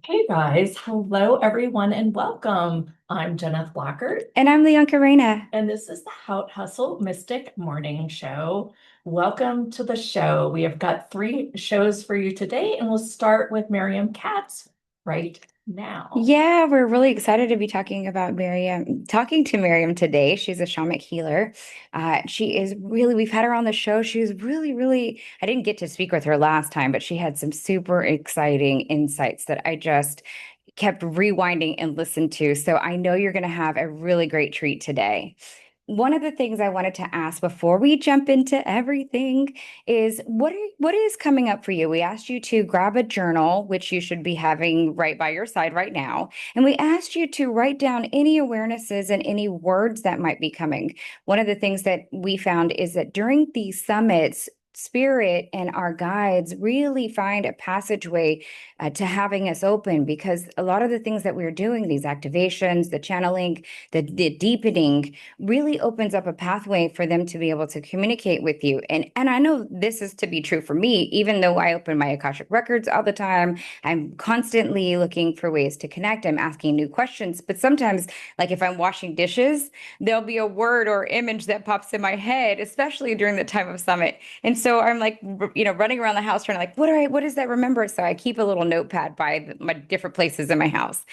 Hey guys, hello everyone and welcome. I'm Jeneth Blockert, And I'm Leon Karena. and this is the How Hustle Mystic Morning Show. Welcome to the show. We have got three shows for you today, and we'll start with Miriam Katz right now. Yeah, we're really excited to be talking to Miriam today. She's a shamanic healer. She is really, we've had her on the show. She was really, I didn't get to speak with her last time, but she had some super exciting insights that I just kept rewinding and listened to. So I know you're going to have a really great treat today. One of the things I wanted to ask before we jump into everything is what is coming up for you? We asked you to grab a journal, which you should be having right by your side right now, and we asked you to write down any awarenesses and any words that might be coming. One of the things that we found is that during these summits, spirit and our guides really find a passageway to having us open because a lot of the things that we're doing, these activations, the channeling, the deepening, really opens up a pathway for them to be able to communicate with you. And I know this is to be true for me, even though I open my Akashic records all the time. I'm constantly looking for ways to connect. I'm asking new questions. But sometimes, like if I'm washing dishes, there'll be a word or image that pops in my head, especially during the time of summit. And so I'm like, running around the house trying to like, what does that remember? So I keep a little notepad by my different places in my house,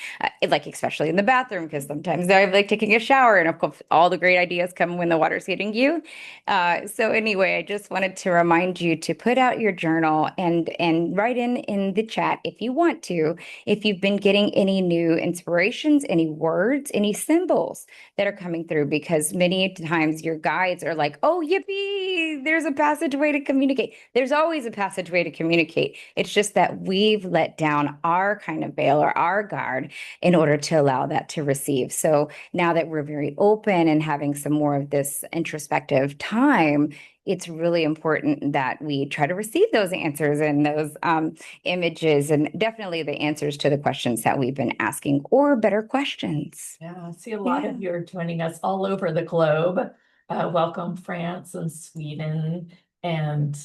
like especially in the bathroom, because sometimes I'm like taking a shower, and of course, all the great ideas come when the water's hitting you. So anyway, I just wanted to remind you to put out your journal and write in the chat if you want to, if you've been getting any new inspirations, any words, any symbols that are coming through, because many times your guides are like, oh, yippee, there's a passageway to communicate. There's always a passageway to communicate. It's just that we've let down our kind of veil or our guard in order to allow that to receive. So now that we're very open and having some more of this introspective time, it's really important that we try to receive those answers and those images, and definitely the answers to the questions that we've been asking, or better questions. Yeah, I see a lot Yeah. of you are joining us all over the globe. Welcome, France and Sweden and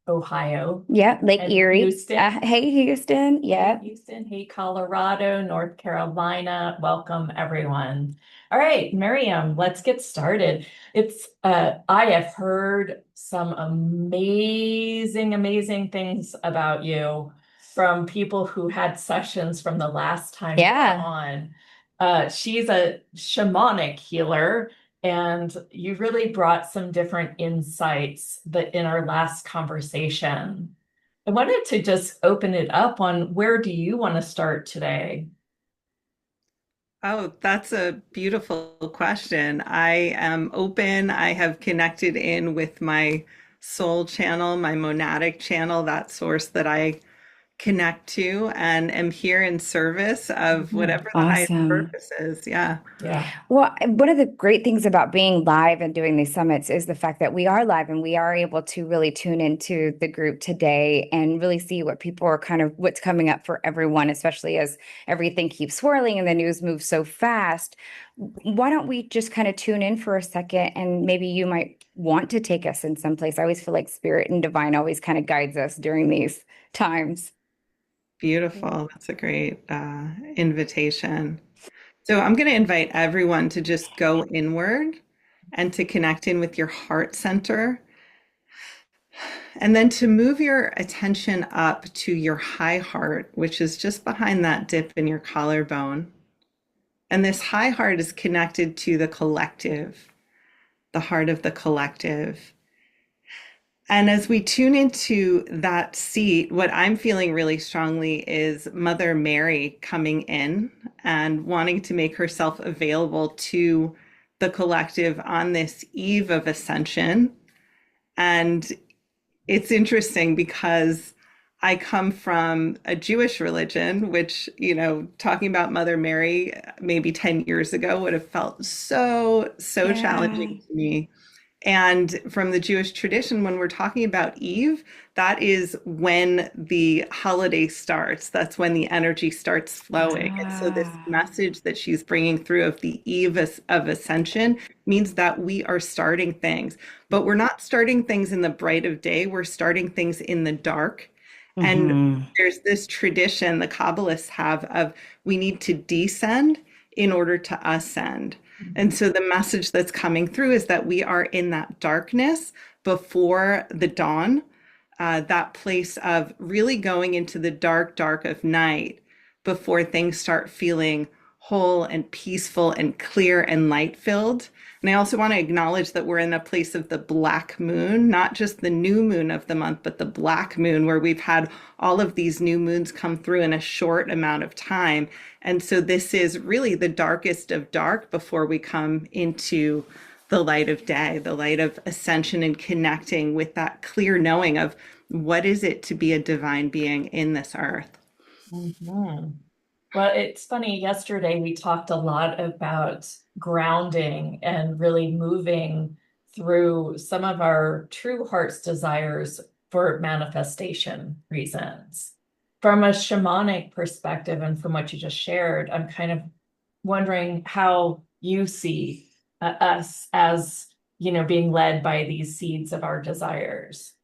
Ohio Yeah. Lake and Erie. Houston. Hey, Houston. Hey, Yeah. Houston. Hey, Colorado, North Carolina. Welcome, everyone. All right, Miriam, let's get started. I have heard some amazing things about you from people who had sessions from the last time you were Yeah. on. She's a shamanic healer, and you really brought some different insights that in our last conversation. I wanted to just open it up on where do you want to start today? Oh, that's a beautiful question. I am open. I have connected in with my soul channel, my monadic channel, that source that I connect to, and am here in service of Mhm. whatever the highest Awesome. purpose is. Yeah. Yeah. Well, one of the great things about being live and doing these summits is the fact that we are live and we are able to really tune into the group today and really see what people are kind of what's coming up for everyone, especially as everything keeps swirling and the news moves so fast. Why don't we just kind of tune in for a second, and maybe you might want to take us in some place. I always feel like spirit and divine always kind of guides us during these times. Beautiful. That's a great invitation. So I'm going to invite everyone to just go inward and to connect in with your heart center. And then to move your attention up to your high heart, which is just behind that dip in your collarbone. And this high heart is connected to the collective, the heart of the collective. And as we tune into that seat, what I'm feeling really strongly is Mother Mary coming in and wanting to make herself available to the collective on this eve of ascension. And it's interesting because I come from a Jewish religion, which, talking about Mother Mary maybe 10 years ago would have felt so Yeah. challenging to me. And from the Jewish tradition, when we're talking about Eve, that is when the holiday starts. That's when the energy starts flowing. And so, this Ah. message that she's bringing through of the eve of ascension means that we are starting things, but we're not starting things in the bright of day. We're starting things in the dark. And Hmm. there's this tradition the Kabbalists have of we need to descend in order to ascend. And so the message that's coming through is that we are in that darkness before the dawn, that place of really going into the dark, dark of night before things start feeling whole and peaceful and clear and light filled. And I also want to acknowledge that we're in a place of the black moon, not just the new moon of the month, but the black moon, where we've had all of these new moons come through in a short amount of time. And so this is really the darkest of dark before we come into the light of day, the light of ascension and connecting with that clear knowing of what is it to be a divine being in this earth. Mhm. Well, it's funny, yesterday we talked a lot about grounding and really moving through some of our true heart's desires for manifestation reasons. From a shamanic perspective, and from what you just shared, I'm kind of wondering how you see us as, being led by these seeds of our desires.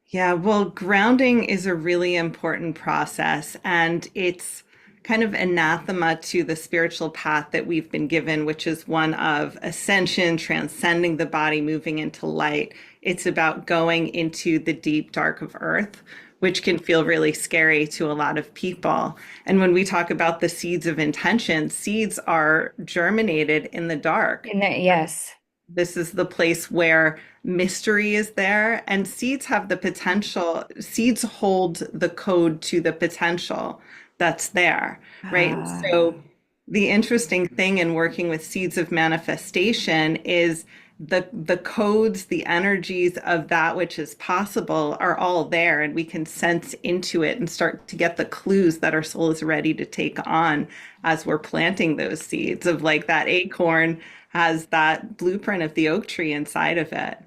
Yeah, well, grounding is a really important process, and it's kind of anathema to the spiritual path that we've been given, which is one of ascension, transcending the body, moving into light. It's about going into the deep dark of earth, which can feel really scary to a lot of people. And when we talk about the seeds of intention, seeds are germinated in the dark. In there, yes. This is the place where mystery is there, and seeds have the potential, seeds hold the code to the potential that's there, right? Ah, So the interesting thing in working with seeds of manifestation is the codes, the energies of that which is possible are all there, and we can sense into it and start to get the clues that our soul is ready to take on as we're planting those seeds of like that acorn has that blueprint of the oak tree inside of it.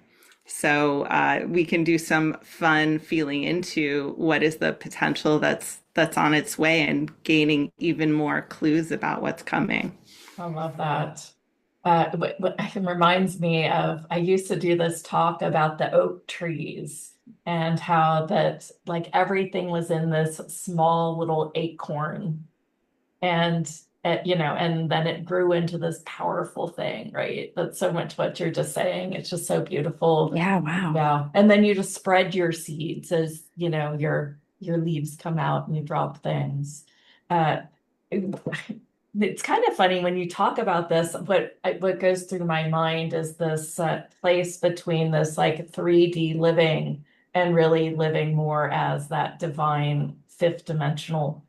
So we can do some fun feeling into what is the potential that's on its way and gaining even more clues about what's coming. I love that. It reminds me of, I used to do this talk about the oak trees and how that like everything was in this small little acorn, and and then it grew into this powerful thing, right? That's so much what you're just saying. It's just so beautiful. yeah, wow. Yeah. And then you just spread your seeds as, your leaves come out and you drop things. Uh, it's kind of funny when you talk about this. What goes through my mind is this place between this like 3D living and really living more as that divine fifth dimensional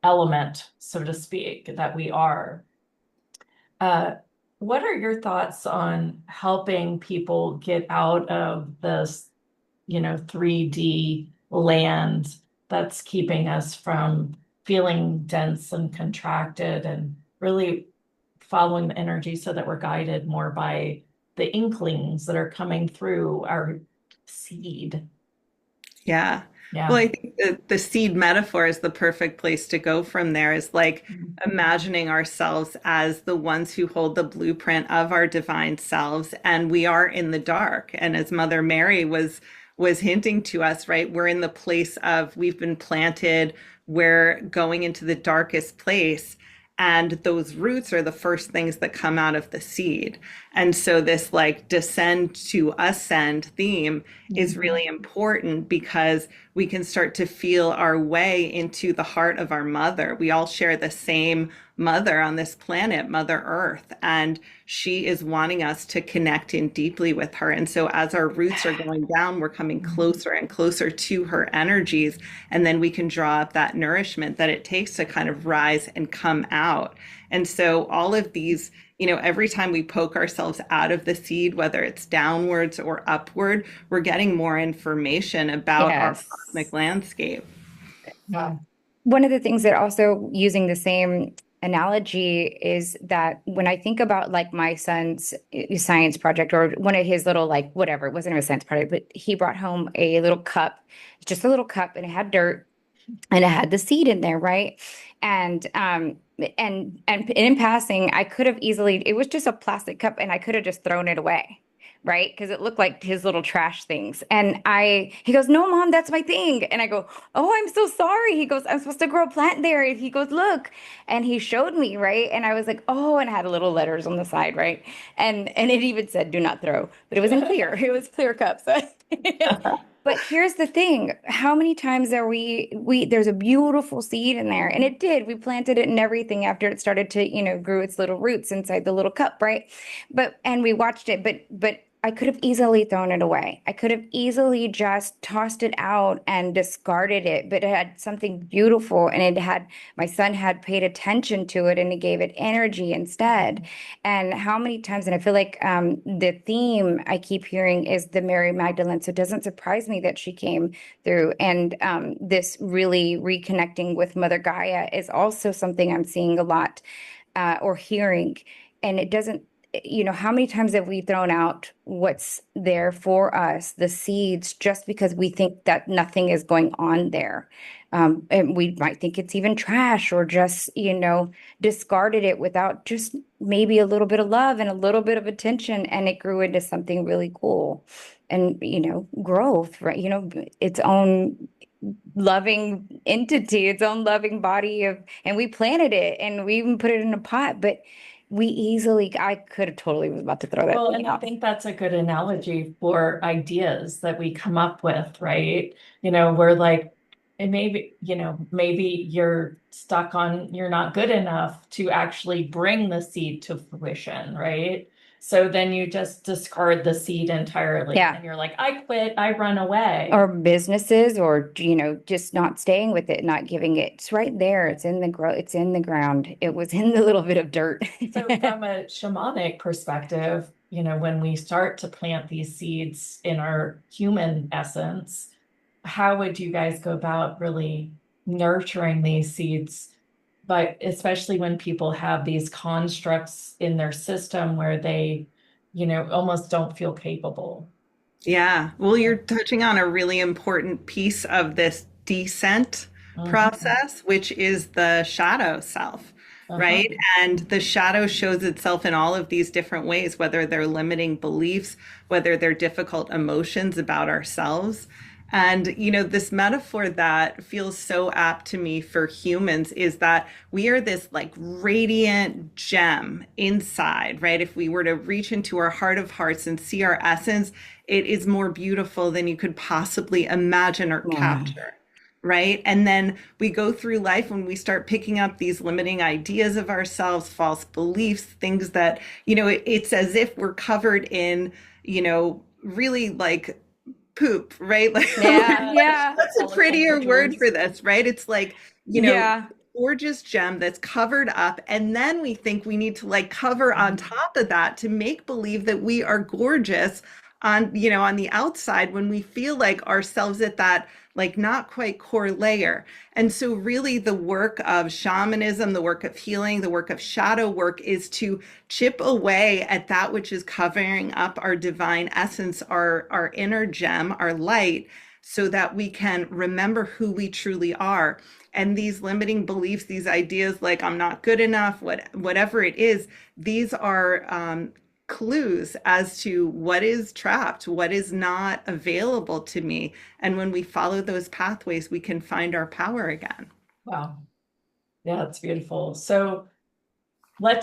element, so to speak, that we are. Uh, what are your thoughts on helping people get out of this, 3D land that's keeping us from feeling dense and contracted, and really following the energy so that we're guided more by the inklings that are coming through our seed? Yeah. Well, Yeah. I think the seed metaphor is the perfect place to go from there, is like imagining ourselves as the ones who hold the blueprint of our divine selves, and we are in the dark. And as Mother Mary was hinting to us, right, we're in the place of we've been planted, we're going into the darkest place. And those roots are the first things that come out of the seed. And so this like descend to ascend theme is Mhm. really important because we can start to feel our way into the heart of our mother. We all share the same mother on this planet, Mother Earth, and she is wanting us to connect in deeply with her. And so as our roots are going down, we're coming closer and closer to her energies, and then we can draw up that nourishment that it takes to kind of rise and come out. And so all of these, every time we poke ourselves out of the seed, whether it's downwards or upward, we're getting more information about our cosmic Yes. landscape. Yeah. One of the things that also using the same analogy is that when I think about like my son's science project or one of his little like whatever, it wasn't even a science project, but he brought home a little cup, just a little cup, and it had dirt and it had the seed in there, right? And and in passing, I could have easily, it was just a plastic cup and I could have just thrown it away. right? Because it looked like his little trash things. And he goes, no, mom, that's my thing. And I go, oh, I'm so sorry. He goes, I'm supposed to grow a plant there. And he goes, look. And he showed me, right? And I was like, oh, and I had little letters on the side, right? And it even said, do not throw, but it was in clear. It was clear cups. But here's the thing. How many times are there's a beautiful seed in there, and it did. We planted it and everything after it started to, grew its little roots inside the little cup, right? And we watched it, but I could have easily thrown it away. I could have easily just tossed it out and discarded it, but it had something beautiful, and my son had paid attention to it, and he gave it energy instead. And how many times, and I feel like the theme I keep hearing is the Mary Magdalene. So it doesn't surprise me that she came through. And this really reconnecting with Mother Gaia is also something I'm seeing a lot or hearing. And it doesn't, how many times have we thrown out what's there for us, the seeds, just because we think that nothing is going on there? And we might think it's even trash, or just, discarded it without just maybe a little bit of love and a little bit of attention, and it grew into something really cool and, growth, right? Its own loving entity, its own loving body and we planted it and we even put it in a pot, but I could have totally was about to throw that Well, thing and I out. think that's a good analogy for ideas that we come up with, right? We're like, and maybe you're stuck on you're not good enough to actually bring the seed to fruition, right? So then you just discard the seed entirely Yeah. and you're like, I quit, I run away. Or businesses, or, just not staying with it, not giving it. It's right there. It's in it's in the ground. It was in the little bit of dirt. So from a shamanic perspective, when we start to plant these seeds in our human essence, how would you guys go about really nurturing these seeds? But especially when people have these constructs in their system where they, almost don't feel capable. Yeah. Well, you're touching on a really important piece of this descent Mhm. process, which is the shadow self, Uh-huh. right? And the shadow shows itself in all of these different ways, whether they're limiting beliefs, whether they're difficult emotions about ourselves. And, this metaphor that feels so apt to me for humans is that we are this like radiant gem inside, right? If we were to reach into our heart of hearts and see our essence, it is more beautiful than you could possibly imagine or Yeah. capture. Right. And then we go through life when we start picking up these limiting ideas of ourselves, false beliefs, things that, it's as if we're covered in, really like poop, right? Like, Yeah. Yeah. what's a Colorful prettier word pictures. for this, right? It's like, Yeah. gorgeous gem that's covered up. And then we think we need to like cover on Mhm. top of that to make believe that we are gorgeous on the outside when we feel like ourselves at that like not quite core layer. And so really the work of shamanism, the work of healing, the work of shadow work is to chip away at that which is covering up our divine essence, our inner gem, our light, so that we can remember who we truly are. And these limiting beliefs, these ideas like I'm not good enough, whatever it is, these are clues as to what is trapped, what is not available to me. And when we follow those pathways, we can find our power again. Wow. Yeah, it's beautiful. So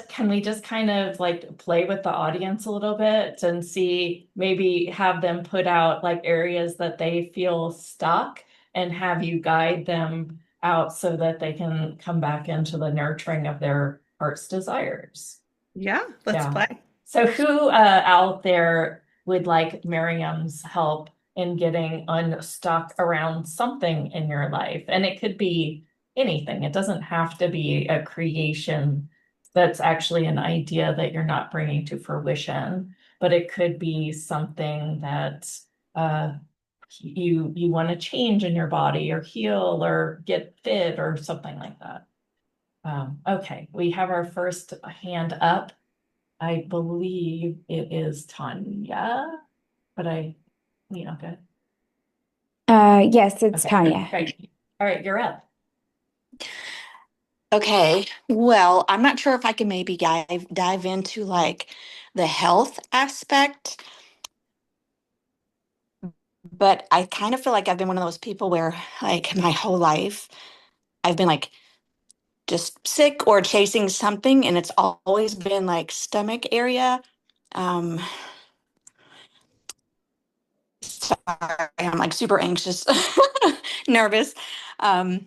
can we just kind of like play with the audience a little bit and see, maybe have them put out like areas that they feel stuck and have you guide them out so that they can come back into the nurturing of their heart's desires. Yeah, let's Yeah. play. So who out there would like Miriam's help in getting unstuck around something in your life? And it could be anything. It doesn't have to be a creation that's actually an idea that you're not bringing to fruition, but it could be something that uh, you want to change in your body or heal or get fit or something like that. Okay, we have our first hand up. I believe it is Tanya, but good. Yes, it's Okay, Tanya. great. All right, you're up. Okay, well, I'm not sure if I can maybe dive into like the health aspect. But I kind of feel like I've been one of those people where, like, my whole life, I've been like just sick or chasing something, and it's always been like stomach area. Um, Sorry, I'm like super anxious, nervous. Um,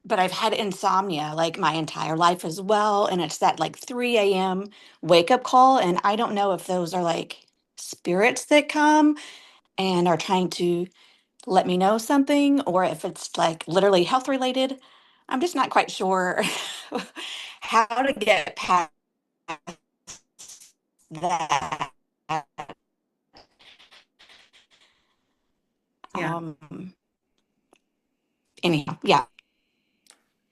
but I've had insomnia like my entire life as well. And it's that like 3 a.m. wake up call. And I don't know if those are like spirits that come and are trying to let me know something, or if it's like literally health related. I'm just not quite sure how to get past that. Yeah. Um, Anyhow, yeah.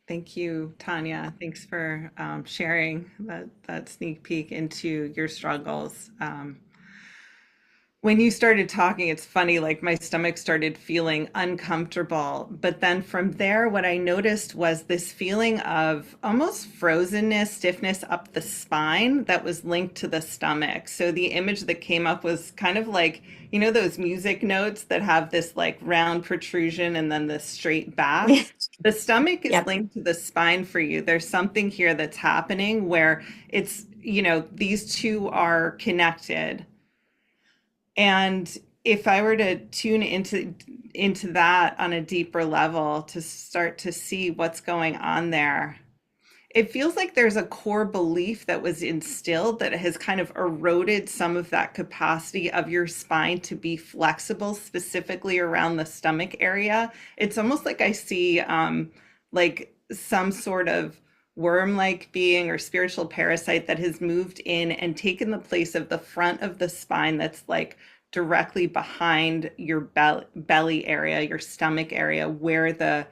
Thank you, Tanya. Thanks for sharing that sneak peek into your struggles. When you started talking, it's funny, like my stomach started feeling uncomfortable. But then from there, what I noticed was this feeling of almost frozenness, stiffness up the spine that was linked to the stomach. So the image that came up was kind of like, you know, those music notes that have this like round protrusion and then the straight back. The stomach is Yep. linked to the spine for you. There's something here that's happening where it's, you know, these two are connected. And if I were to tune into that on a deeper level to start to see what's going on there, it feels like there's a core belief that was instilled that has kind of eroded some of that capacity of your spine to be flexible, specifically around the stomach area. It's almost like I see like some sort of worm-like being or spiritual parasite that has moved in and taken the place of the front of the spine that's like directly behind your belly area, your stomach area, where the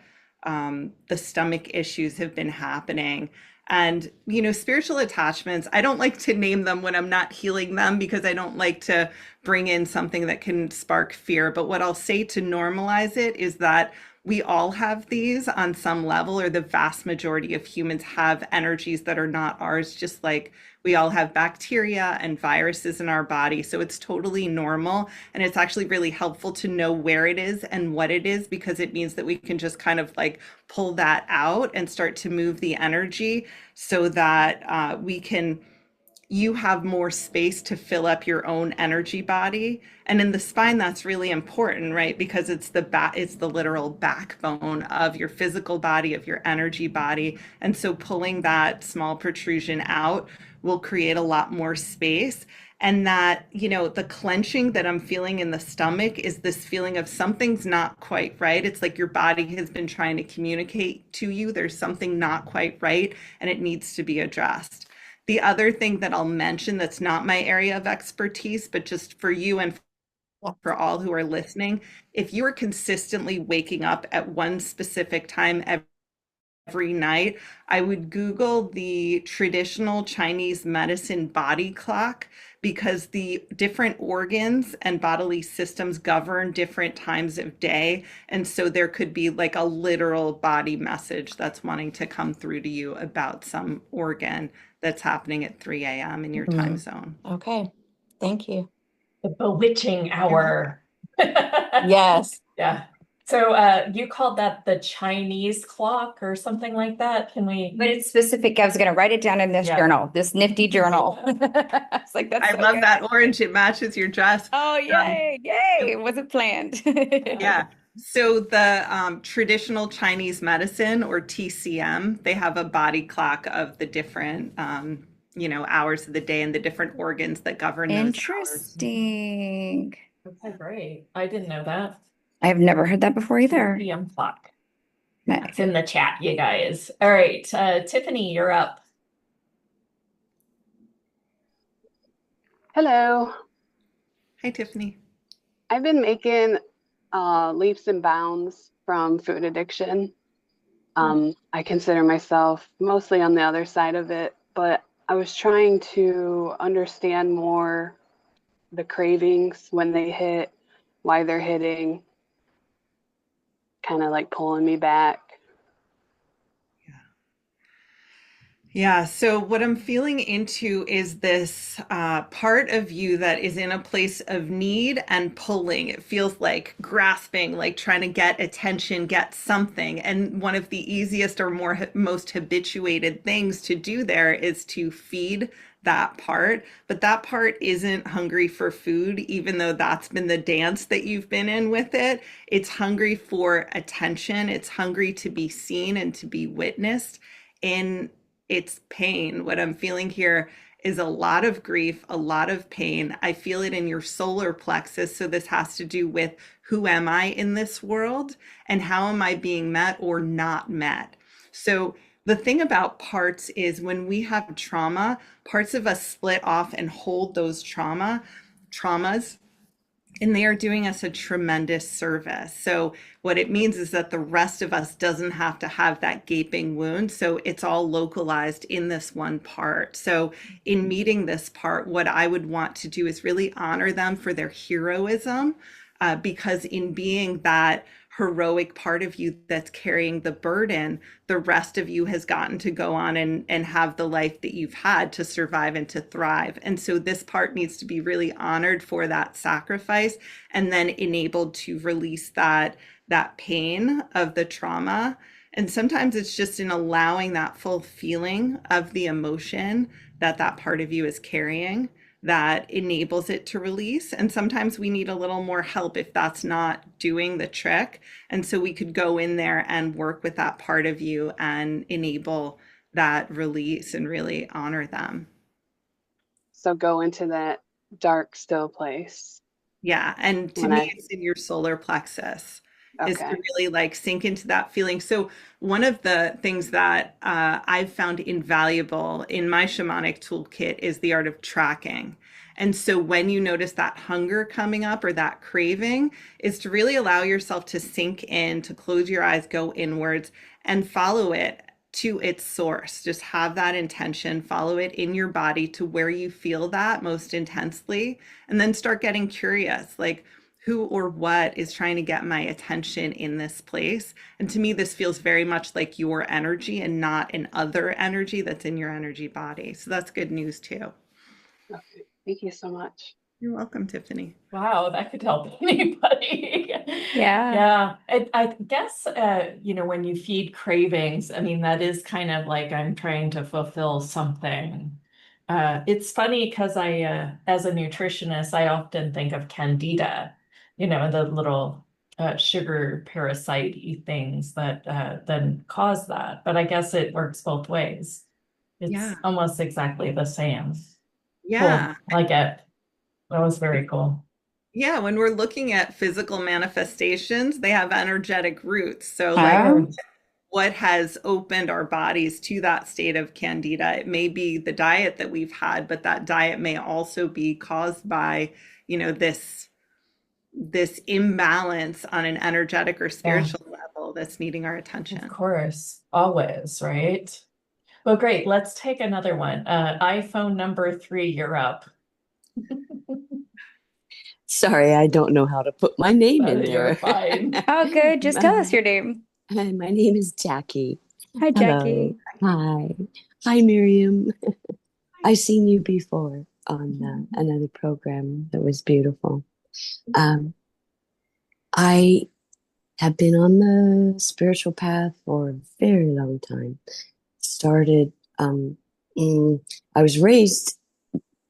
stomach issues have been happening. And, you know, spiritual attachments, I don't like to name them when I'm not healing them because I don't like to bring in something that can spark fear. But what I'll say to normalize it is that we all have these on some level, or the vast majority of humans have energies that are not ours, just like we all have bacteria and viruses in our body. So it's totally normal. And it's actually really helpful to know where it is and what it is, because it means that we can just kind of like pull that out and start to move the energy so that you have more space to fill up your own energy body. And in the spine, that's really important, right? Because it's the literal backbone of your physical body, of your energy body. And so pulling that small protrusion out will create a lot more space. And that, you know, the clenching that I'm feeling in the stomach is this feeling of something's not quite right. It's like your body has been trying to communicate to you there's something not quite right and it needs to be addressed. The other thing that I'll mention that's not my area of expertise, but just for you and for all who are listening, if you are consistently waking up at one specific time every night, I would Google the traditional Chinese medicine body clock, because the different organs and bodily systems govern different times of day. And so there could be like a literal body message that's wanting to come through to you about some organ that's happening at 3 a.m. in your time zone. Okay. Thank you. The bewitching hour. Yes. Yeah. So you called that the Chinese clock or something like that. Can we? But it's specific. I was going to write it down in this journal, this nifty journal. It's like, that's I so love good. that orange. It matches your dress. Oh, yay, yay. It wasn't planned. Yeah. So the traditional Chinese medicine, or TCM, they have a body clock of the different, you know, hours of the day and the different organs that govern those hours. Interesting. Okay, great. I didn't know that. I've never heard that before either. PM clock. Nice. It's in the chat, you guys. All right, Tiffany, you're up. Hello. Hi, Tiffany. I've been making leaps and bounds from food addiction. I consider myself mostly on the other side of it, but I was trying to understand more the cravings when they hit, why they're hitting, kind of like pulling me back. Yeah, so what I'm feeling into is this part of you that is in a place of need and pulling. It feels like grasping, like trying to get attention, get something. And one of the easiest or most habituated things to do there is to feed that part. But that part isn't hungry for food, even though that's been the dance that you've been in with it. It's hungry for attention. It's hungry to be seen and to be witnessed. In its pain. What I'm feeling here is a lot of grief, a lot of pain. I feel it in your solar plexus. So this has to do with who am I in this world and how am I being met or not met. So the thing about parts is when we have trauma, parts of us split off and hold those traumas, and they are doing us a tremendous service. So what it means is that the rest of us doesn't have to have that gaping wound. So it's all localized in this one part. So in meeting this part, what I would want to do is really honor them for their heroism, because in being that heroic part of you that's carrying the burden, the rest of you has gotten to go on and have the life that you've had to survive and to thrive. And so this part needs to be really honored for that sacrifice and then enabled to release that pain of the trauma. And sometimes it's just in allowing that full feeling of the emotion that that part of you is carrying that enables it to release. And sometimes we need a little more help if that's not doing the trick. And so we could go in there and work with that part of you and enable that release and really honor them. So go into that dark, still place. Yeah. And to When me, it's in your solar plexus is to okay. really like sink into that feeling. So one of the things that I've found invaluable in my shamanic toolkit is the art of tracking. And so when you notice that hunger coming up or that craving, is to really allow yourself to sink in, to close your eyes, go inwards and follow it to its source. Just have that intention, follow it in your body to where you feel that most intensely, and then start getting curious, like who or what is trying to get my attention in this place. And to me, this feels very much like your energy and not an other energy that's in your energy body. So that's good news too. Okay. Thank you so much. You're welcome, Tiffany. Wow, that could help anybody. Yeah. Yeah. I guess, when you feed cravings, I mean, that is kind of like I'm trying to fulfill something. It's funny because as a nutritionist, I often think of candida, the little sugar parasite things that then cause that. But I guess it works both ways. Yeah. It's almost exactly the same. Yeah. Cool. Like it. That was very cool. Yeah. When we're looking at physical manifestations, they have energetic roots. So, like, Oh, what has opened our bodies to that state of candida? It may be the diet that we've had, but that diet may also be caused by, this imbalance on an energetic or Yeah, spiritual level that's needing our of attention. course. Always, right? Well, great. Let's take another one. iPhone number 3, you're up. Sorry, I don't know how to put my name in You're there. fine. oh, good. Just tell us your name. My name is Jackie. Hi, Hello. Jackie. Hi. Hi, Miriam. I've seen you before on another program that was beautiful. Um, I have been on the spiritual path for a very long time. Started, I was raised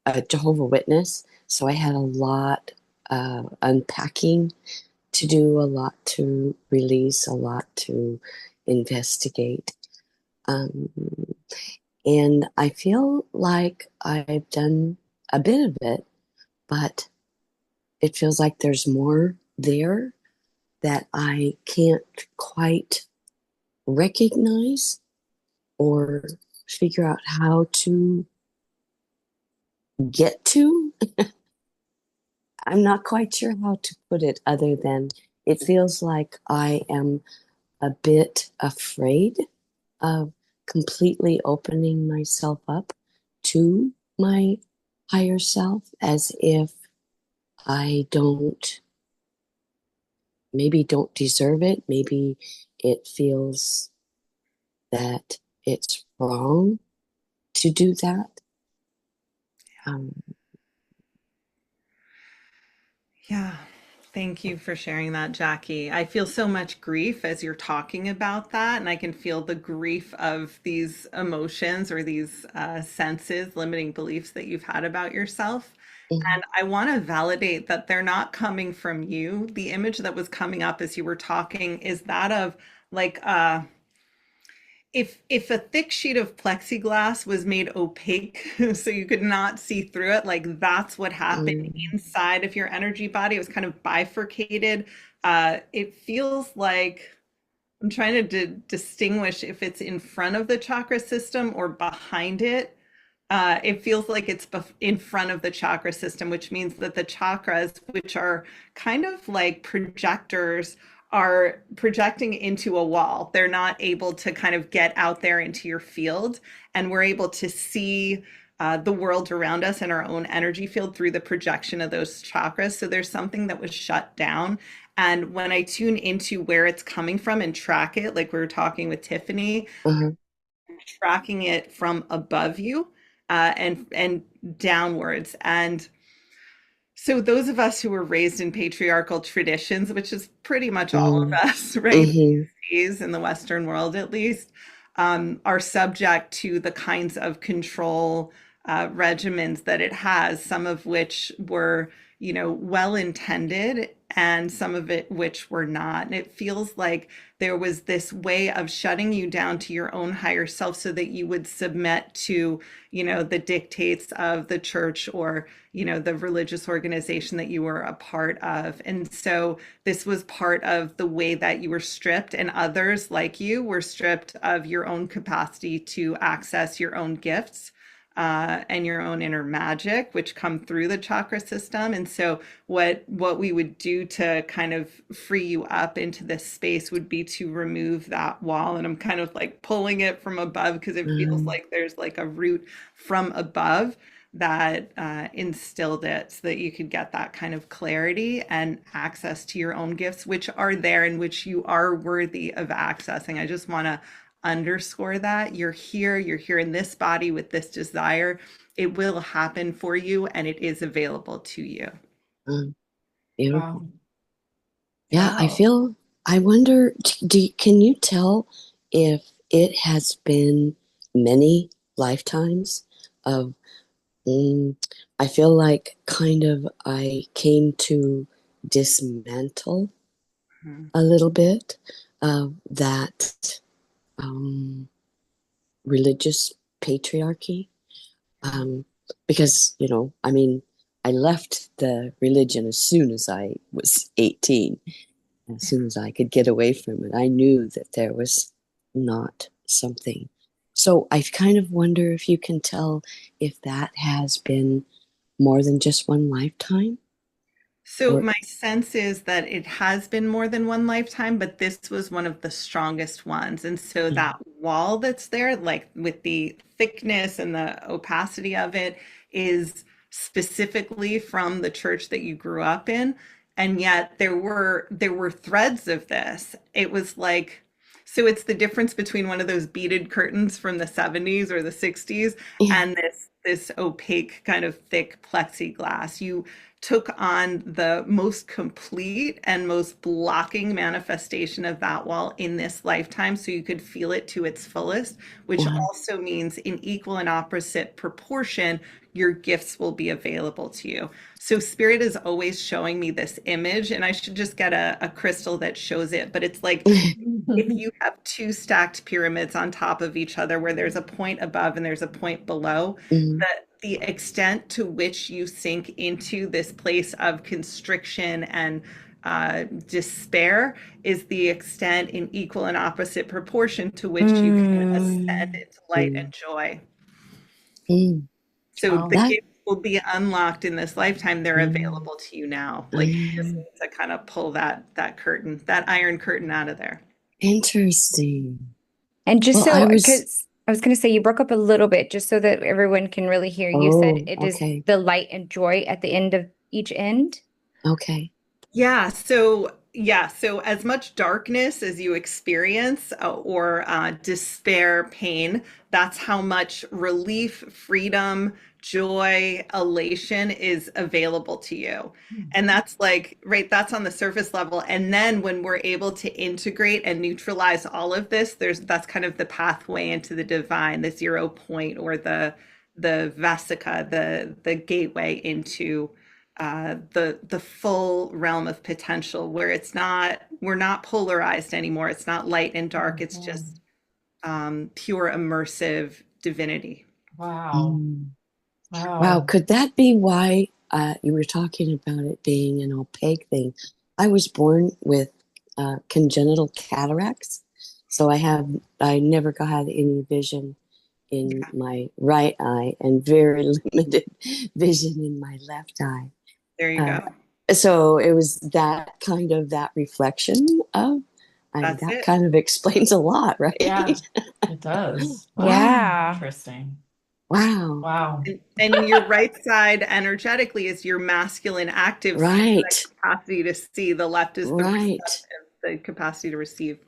a Jehovah Witness, so I had a lot unpacking to do, a lot to release, a lot to investigate. Um, and I feel like I've done a bit of it, but it feels like there's more there that I can't quite recognize or figure out how to get to. I'm not quite sure how to put it other than it feels like I am a bit afraid of completely opening myself up to my higher self, as if I maybe don't deserve it. Maybe it feels that it's wrong to do that. Yeah. Thank you for sharing that, Jackie. I feel so much grief as you're talking about that, and I can feel the grief of these emotions or these senses, limiting beliefs that you've had about yourself. Mhm. And I want to validate that they're not coming from you. The image that was coming up as you were talking is that of like if a thick sheet of plexiglass was made opaque so you could not see through it, like that's what happened Mm. inside of your energy body. It was kind of bifurcated. It feels like I'm trying to distinguish if it's in front of the chakra system or behind it. It feels like it's in front of the chakra system, which means that the chakras, which are kind of like projectors, are projecting into a wall. They're not able to kind of get out there into your field, and we're able to see the world around us and our own energy field through the projection of those chakras. So there's something that was shut down. And when I tune into where it's coming from and track it, like we were talking with Tiffany, Uh-huh. tracking it from above you and downwards. And so those of us who were raised in patriarchal traditions, which is pretty much all of Mm. us, right, Mhm. these days in the Western world at least, are subject to the kinds of control regimens that it has, some of which were, well intended and some of it which were not. And it feels like there was this way of shutting you down to your own higher self so that you would submit to, the dictates of the church or, the religious organization that you were a part of. And so this was part of the way that you were stripped, and others like you were stripped of your own capacity to access your own gifts and your own inner magic, which come through the chakra system. And so what we would do to kind of free you up into this space would be to remove that wall. And I'm kind of like pulling it from above because it feels Mm. like there's like a root from above that instilled it so that you could get that kind of clarity and access to your own gifts, which are there and which you are worthy of accessing. I just want to underscore that you're here in this body with this desire. It will happen for you and it is available to you. Mm. Beautiful. Wow. Yeah, Wow. I wonder, can you tell if it has been many lifetimes of, I feel like kind of I came to dismantle Mhm. a little bit of that religious patriarchy. Because, I mean, I left the religion as soon as I was 18. As soon as I could get away from it, I knew that there was not something. So I kind of wonder if you can tell if that has been more than just one lifetime, So or my sense is that it has been more than one lifetime, but this was one of the strongest ones. And so mm, that wall that's there, like with the thickness and the opacity of it, is specifically from the church that you grew up in. And yet there were threads of this. It was like, so it's the difference between one of those beaded curtains from the 70s or the 60s yeah. and this opaque kind of thick plexiglass. You took on the most complete and most blocking manifestation of that wall in this lifetime so you could feel it to its fullest, which Uh-huh. also means in equal and opposite proportion, your gifts will be available to you. So spirit is always showing me this image, and I should just get a crystal that shows it, but it's like if you have two stacked pyramids on top of each other where there's a point above and there's a point below, Mm, the extent to which you sink into this place of constriction and despair is the extent in equal and opposite proportion to which you can ascend Mm. into light and mm, joy. mm. So the Wow. That, gifts will be unlocked in this lifetime. They're mm, available to you now. Like you just mm. need to kind of pull that curtain, that iron curtain out of there. Interesting. And just Well, so, because I was going to say, you broke up a little bit, just so that everyone can really hear. You said oh, it is okay, the light and joy at the end of each end. okay. Yeah, so Yeah, so as much darkness as you experience or despair, pain, that's how much relief, freedom, joy, elation is available to you. And that's like, right, that's on the surface level. And then when we're able to integrate and neutralize all of this, that's kind of the pathway into the divine, the 0 point, or the Vesica, the gateway into the full realm of potential, where we're not polarized anymore. It's not light and dark. It's just pure immersive divinity. Wow. Mm. Wow. Wow, could that be why you were talking about it being an opaque thing? I was born with congenital cataracts, so I never had any vision in my right eye and very limited vision in my left eye. There you go. So it was that reflection of, That's that it. kind of explains a lot, right? Yeah, it does. Wow. Yeah. Interesting. Wow. Wow. And your right side energetically is your masculine active Right. capacity to see. The left is Right. the capacity to receive.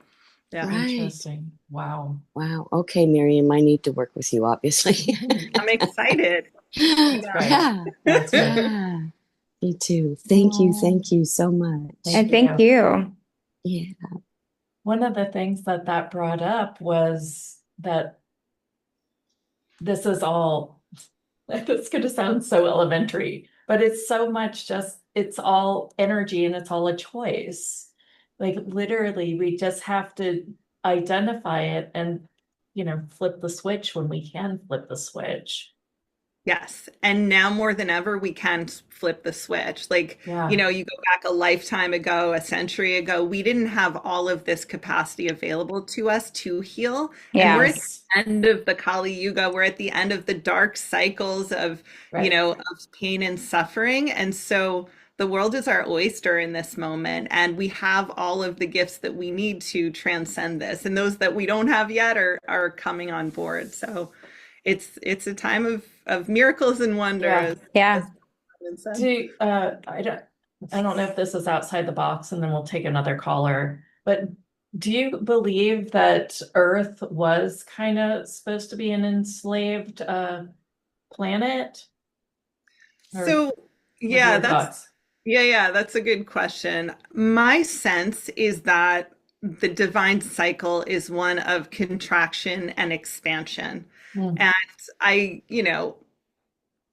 Yeah. Right. Interesting. Wow. Wow. Okay, Miriam, I need to work with you, obviously. I'm excited. That's great. Yeah. That's great. Yeah. Me too. Thank you. Thank you so much. And thank you. Yeah. One of the things that brought up was that this is all, it's going to sound so elementary, but it's so much just, it's all energy and it's all a choice. Like literally, we just have to identify it and, flip the switch when we can flip the switch. Yes. And now more than ever, we can flip the switch. Like, Yeah. you go back a lifetime ago, a century ago, we didn't have all of this capacity available to us to heal. And we're at Yes. the end of the Kali Yuga. We're at the end of the dark cycles of, Right. of pain and suffering. And so the world is our oyster in this moment. And we have all of the gifts that we need to transcend this. And those that we don't have yet are coming on board. So it's a time of miracles and wonders. Yeah. I don't know if this is outside the box, and then we'll take another caller, but do you believe that Earth was kind of supposed to be an enslaved planet? So yeah, Thoughts? That's a good question. My sense is that the divine cycle is one of contraction and expansion. And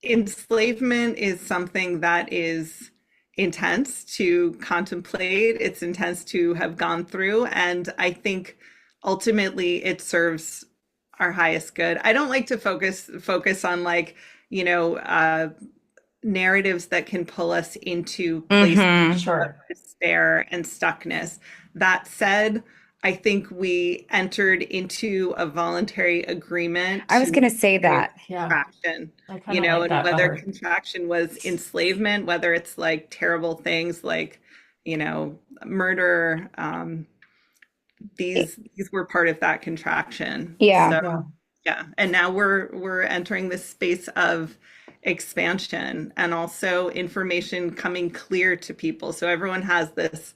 enslavement is something that is intense to contemplate. It's intense to have gone through. And I think ultimately it serves our highest good. I don't like to focus on narratives that can pull us into places of despair and stuckness. That said, I think we entered into a voluntary agreement. I was going to say that. Contraction, and whether contraction was enslavement, whether it's like terrible things like, murder, these were part of that contraction. Yeah. So, yeah. And now we're entering this space of expansion and also information coming clear to people. So everyone has this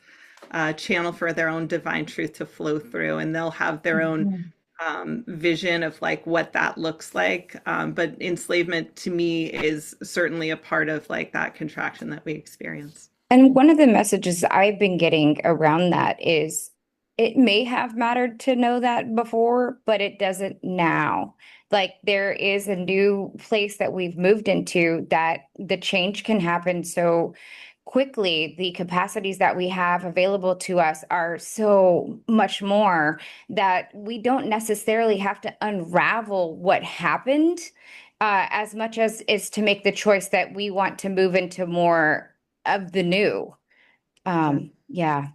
channel for their own divine truth to flow through, and they'll have their own vision of like what that looks like. But enslavement to me is certainly a part of like that contraction that we experience. And one of the messages I've been getting around that is it may have mattered to know that before, but it doesn't now. Like there is a new place that we've moved into that the change can happen so quickly. The capacities that we have available to us are so much more that we don't necessarily have to unravel what happened as much as is to make the choice that we want to move into more of the new. Yeah.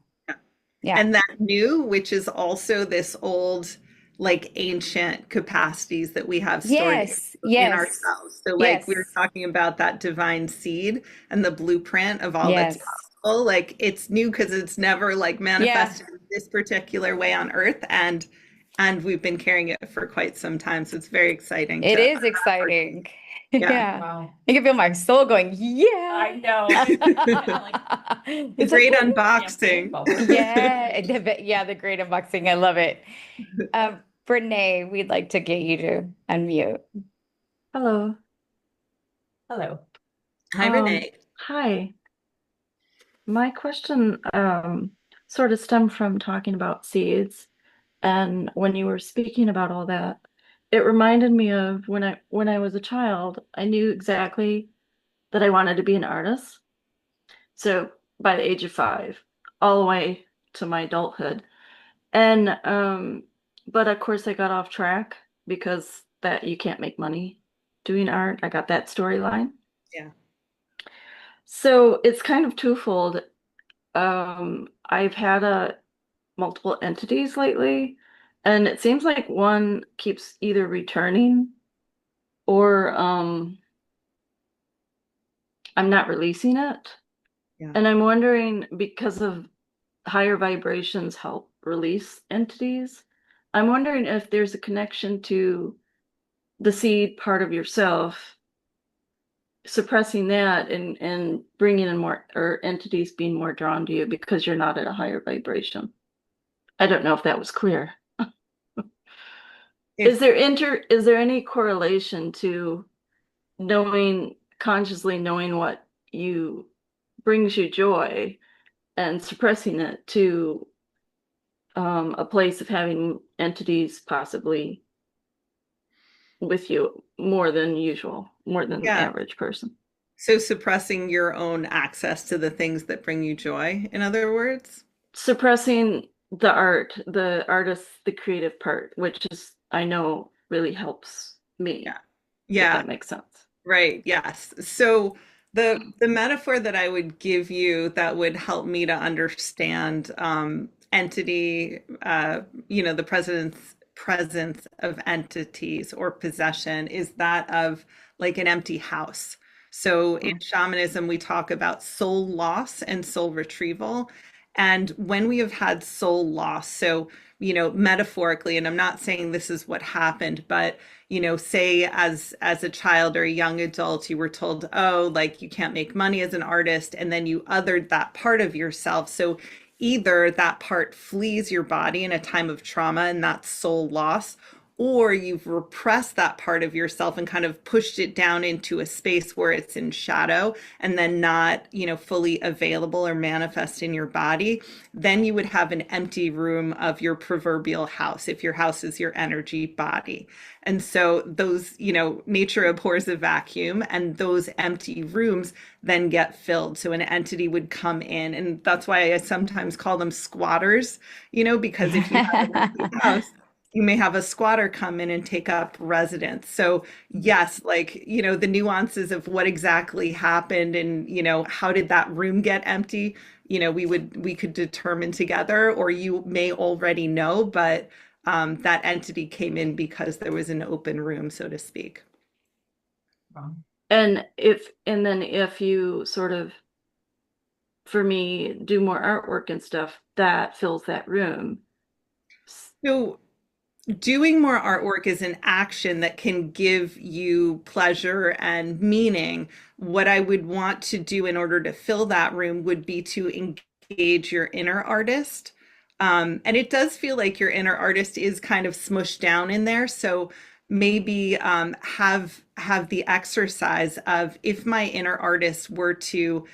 And that new, which is also this old, like ancient capacities that we have stored in ourselves. So like we were talking about that divine seed and the blueprint of all that's possible. Like it's new because it's never like manifested in this particular way on earth. And we've been carrying it for quite some time. So it's very exciting. It is exciting. Yeah. Yeah. Wow. I can feel my soul going, yeah. I know. I'm like The It's like, great woo. champagne unboxing. bubbles. Yeah, the great unboxing. I love it. Brene, we'd like to get you to unmute. Hello. Hello. Hi, Renee. Hi. My question sort of stemmed from talking about seeds, and when you were speaking about all that, it reminded me of when I was a child, I knew exactly that I wanted to be an artist. So by the age of 5, all the way to my adulthood. And but of course I got off track because that you can't make money doing art. I got that storyline. Yeah. So it's kind of twofold. I've had multiple entities lately, and it seems like one keeps either returning or I'm not releasing it. Yeah. And I'm wondering, because of higher vibrations help release entities, I'm wondering if there's a connection to the seed part of yourself, suppressing that and bringing in more, or entities being more drawn to you because you're not at a higher vibration. I don't know if that was clear. If Is there any correlation to consciously knowing what you brings you joy and suppressing it to a place of having entities possibly with you more than usual, more than the Yeah. average person? So suppressing your own access to the things that bring you joy, in other words? Suppressing the art, the artist, the creative part, which is, I know, really helps me, Yeah. if Yeah. that makes sense. Right. Yes. So the metaphor that I would give you that would help me to understand entity, the presence of entities or possession is that of like an empty house. So in Mm. shamanism, we talk about soul loss and soul retrieval. And when we have had soul loss, so metaphorically, and I'm not saying this is what happened, but say as a child or a young adult, you were told, oh, like you can't make money as an artist, and then you othered that part of yourself. So either that part flees your body in a time of trauma and that's soul loss, or you've repressed that part of yourself and kind of pushed it down into a space where it's in shadow and then not, fully available or manifest in your body. Then you would have an empty room of your proverbial house, if your house is your energy body. And so those, nature abhors a vacuum, and those empty rooms then get filled. So an entity would come in, and that's why I sometimes call them squatters, because if you have an empty house, you may have a squatter come in and take up residence. So yes, like, the nuances of what exactly happened and, how did that room get empty, we could determine together, or you may already know, but that entity came in because there was an open room, so to speak. Wow. And then if you sort of, for me, do more artwork and stuff, that fills that room. So doing more artwork is an action that can give you pleasure and meaning. What I would want to do in order to fill that room would be to engage your inner artist. And it does feel like your inner artist is kind of smushed down in there. So maybe have the exercise of, if my inner artist were to,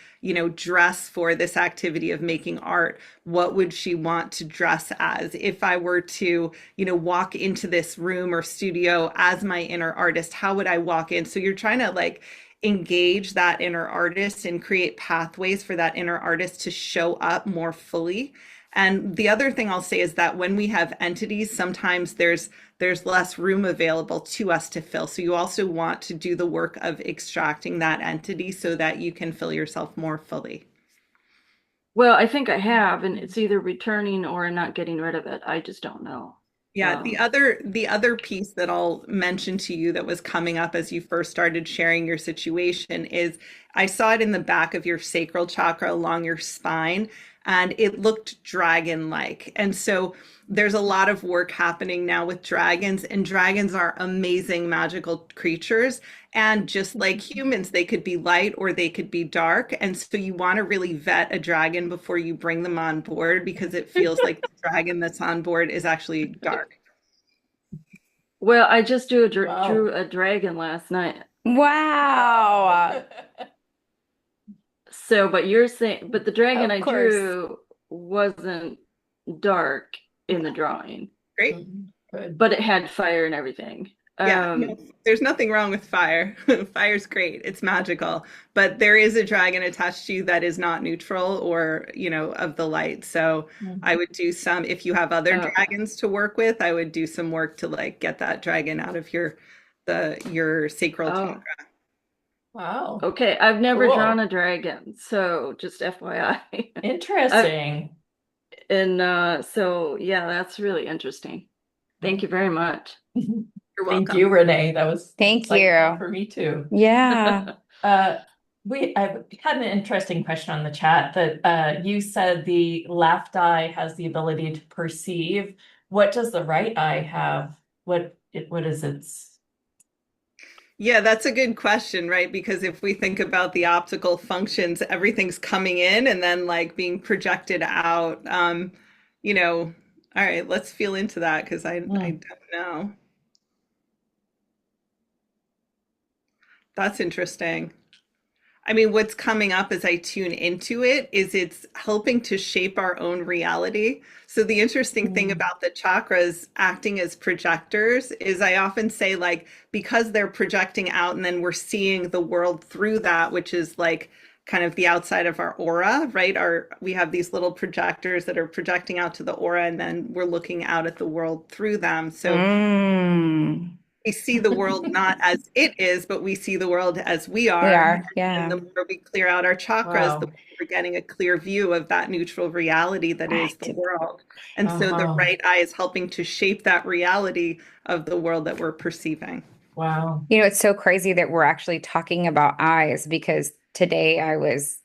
dress for this activity of making art, what would she want to dress as? If I were to, walk into this room or studio as my inner artist, how would I walk in? So you're trying to like engage that inner artist and create pathways for that inner artist to show up more fully. And the other thing I'll say is that when we have entities, sometimes there's less room available to us to fill. So you also want to do the work of extracting that entity so that you can fill yourself more fully. Well, I think I have, and it's either returning or not getting rid of it. I just don't know. Yeah, the other piece that I'll mention to you that was coming up as you first started sharing your situation is I saw it in the back of your sacral chakra along your spine. and it looked dragon-like. And so there's a lot of work happening now with dragons, and dragons are amazing magical creatures. And just like humans, they could be light or they could be dark. And so you want to really vet a dragon before you bring them on board, because it feels like the dragon that's on board is actually dark. Well, I just drew Wow. a dragon last night. Wow. So, but you're saying, but the dragon Of I course. drew wasn't dark in the drawing, Great. Good. but it had fire and everything. Yeah, no, there's nothing wrong with fire. Fire's great. It's magical. But there is a dragon attached to you that is not neutral or, of the light. So I would do some, if you have other dragons to work with, I would do some work to like get that dragon out of your sacral chakra. Wow. Okay, I've never Cool. drawn a dragon, so just FYI. Interesting. And so yeah, that's really interesting. Thank you very much. You're Thank welcome. you, Renee. That was Thank insightful you. for me too. Yeah. I've had an interesting question on the chat that you said the left eye has the ability to perceive. What does the right eye have? What is its? Yeah, that's a good question, right? Because if we think about the optical functions, everything's coming in and then like being projected out. All right, let's feel into that because I don't know. That's interesting. I mean, what's coming up as I tune into it is it's helping to shape our own reality. So the interesting thing about the chakras acting as projectors is I often say, like, because they're projecting out and then we're seeing the world through that, which is like kind of the outside of our aura, right? We have these little projectors that are projecting out to the aura, and then we're looking out at the world through them. So we see the world not as it is, but we see the world as we are. We are, yeah. And the more we clear out our chakras, the more we're getting a clear view of that neutral reality that is the world. And so the right eye is helping to shape that reality of the world that we're perceiving. Wow. It's so crazy that we're actually talking about eyes, because today I was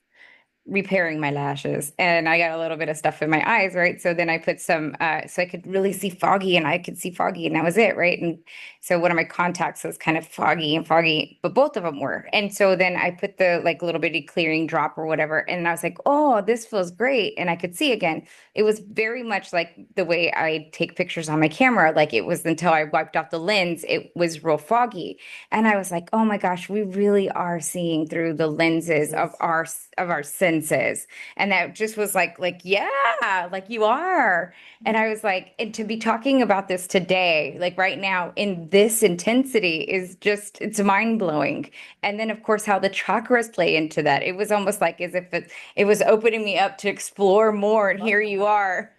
repairing my lashes and I got a little bit of stuff in my eyes, right? So then I put some, so I could really see foggy, and I could see foggy, and that was it, right? And so one of my contacts was kind of foggy, but both of them were. And so then I put the like little bitty clearing drop or whatever, and I was like, oh, this feels great. And I could see again. It was very much like the way I take pictures on my camera. Like it was until I wiped off the lens, it was real foggy. And I was like, oh my gosh, we really are seeing through the lenses of our senses. And that just was like, yeah, like you are. And I was like, and to be talking about this today, like right now in this intensity is just, it's mind blowing. And then of course, how the chakras play into that. It was almost like as if it was opening me up to explore more. And here you are.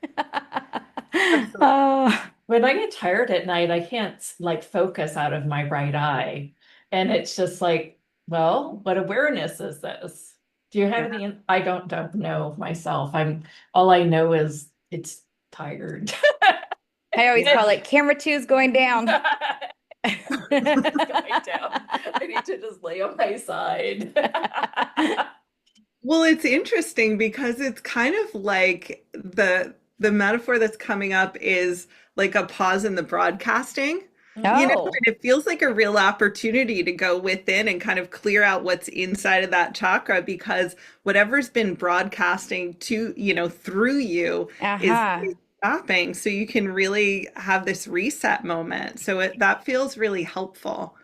When I get tired at night, I can't like focus out of my right eye. And it's just like, well, what awareness is this? Do you have any? I don't know myself. All I know is it's tired. I always call it camera 2 is going down. It's going down. I need to just lay on my side. Well, it's interesting because it's kind of like the metaphor that's coming up is like a pause in the broadcasting. And it feels like a real opportunity to go within and kind of clear out what's inside of that chakra, because whatever's been broadcasting to, through you is stopping. So you can really have this reset moment. So that feels really helpful,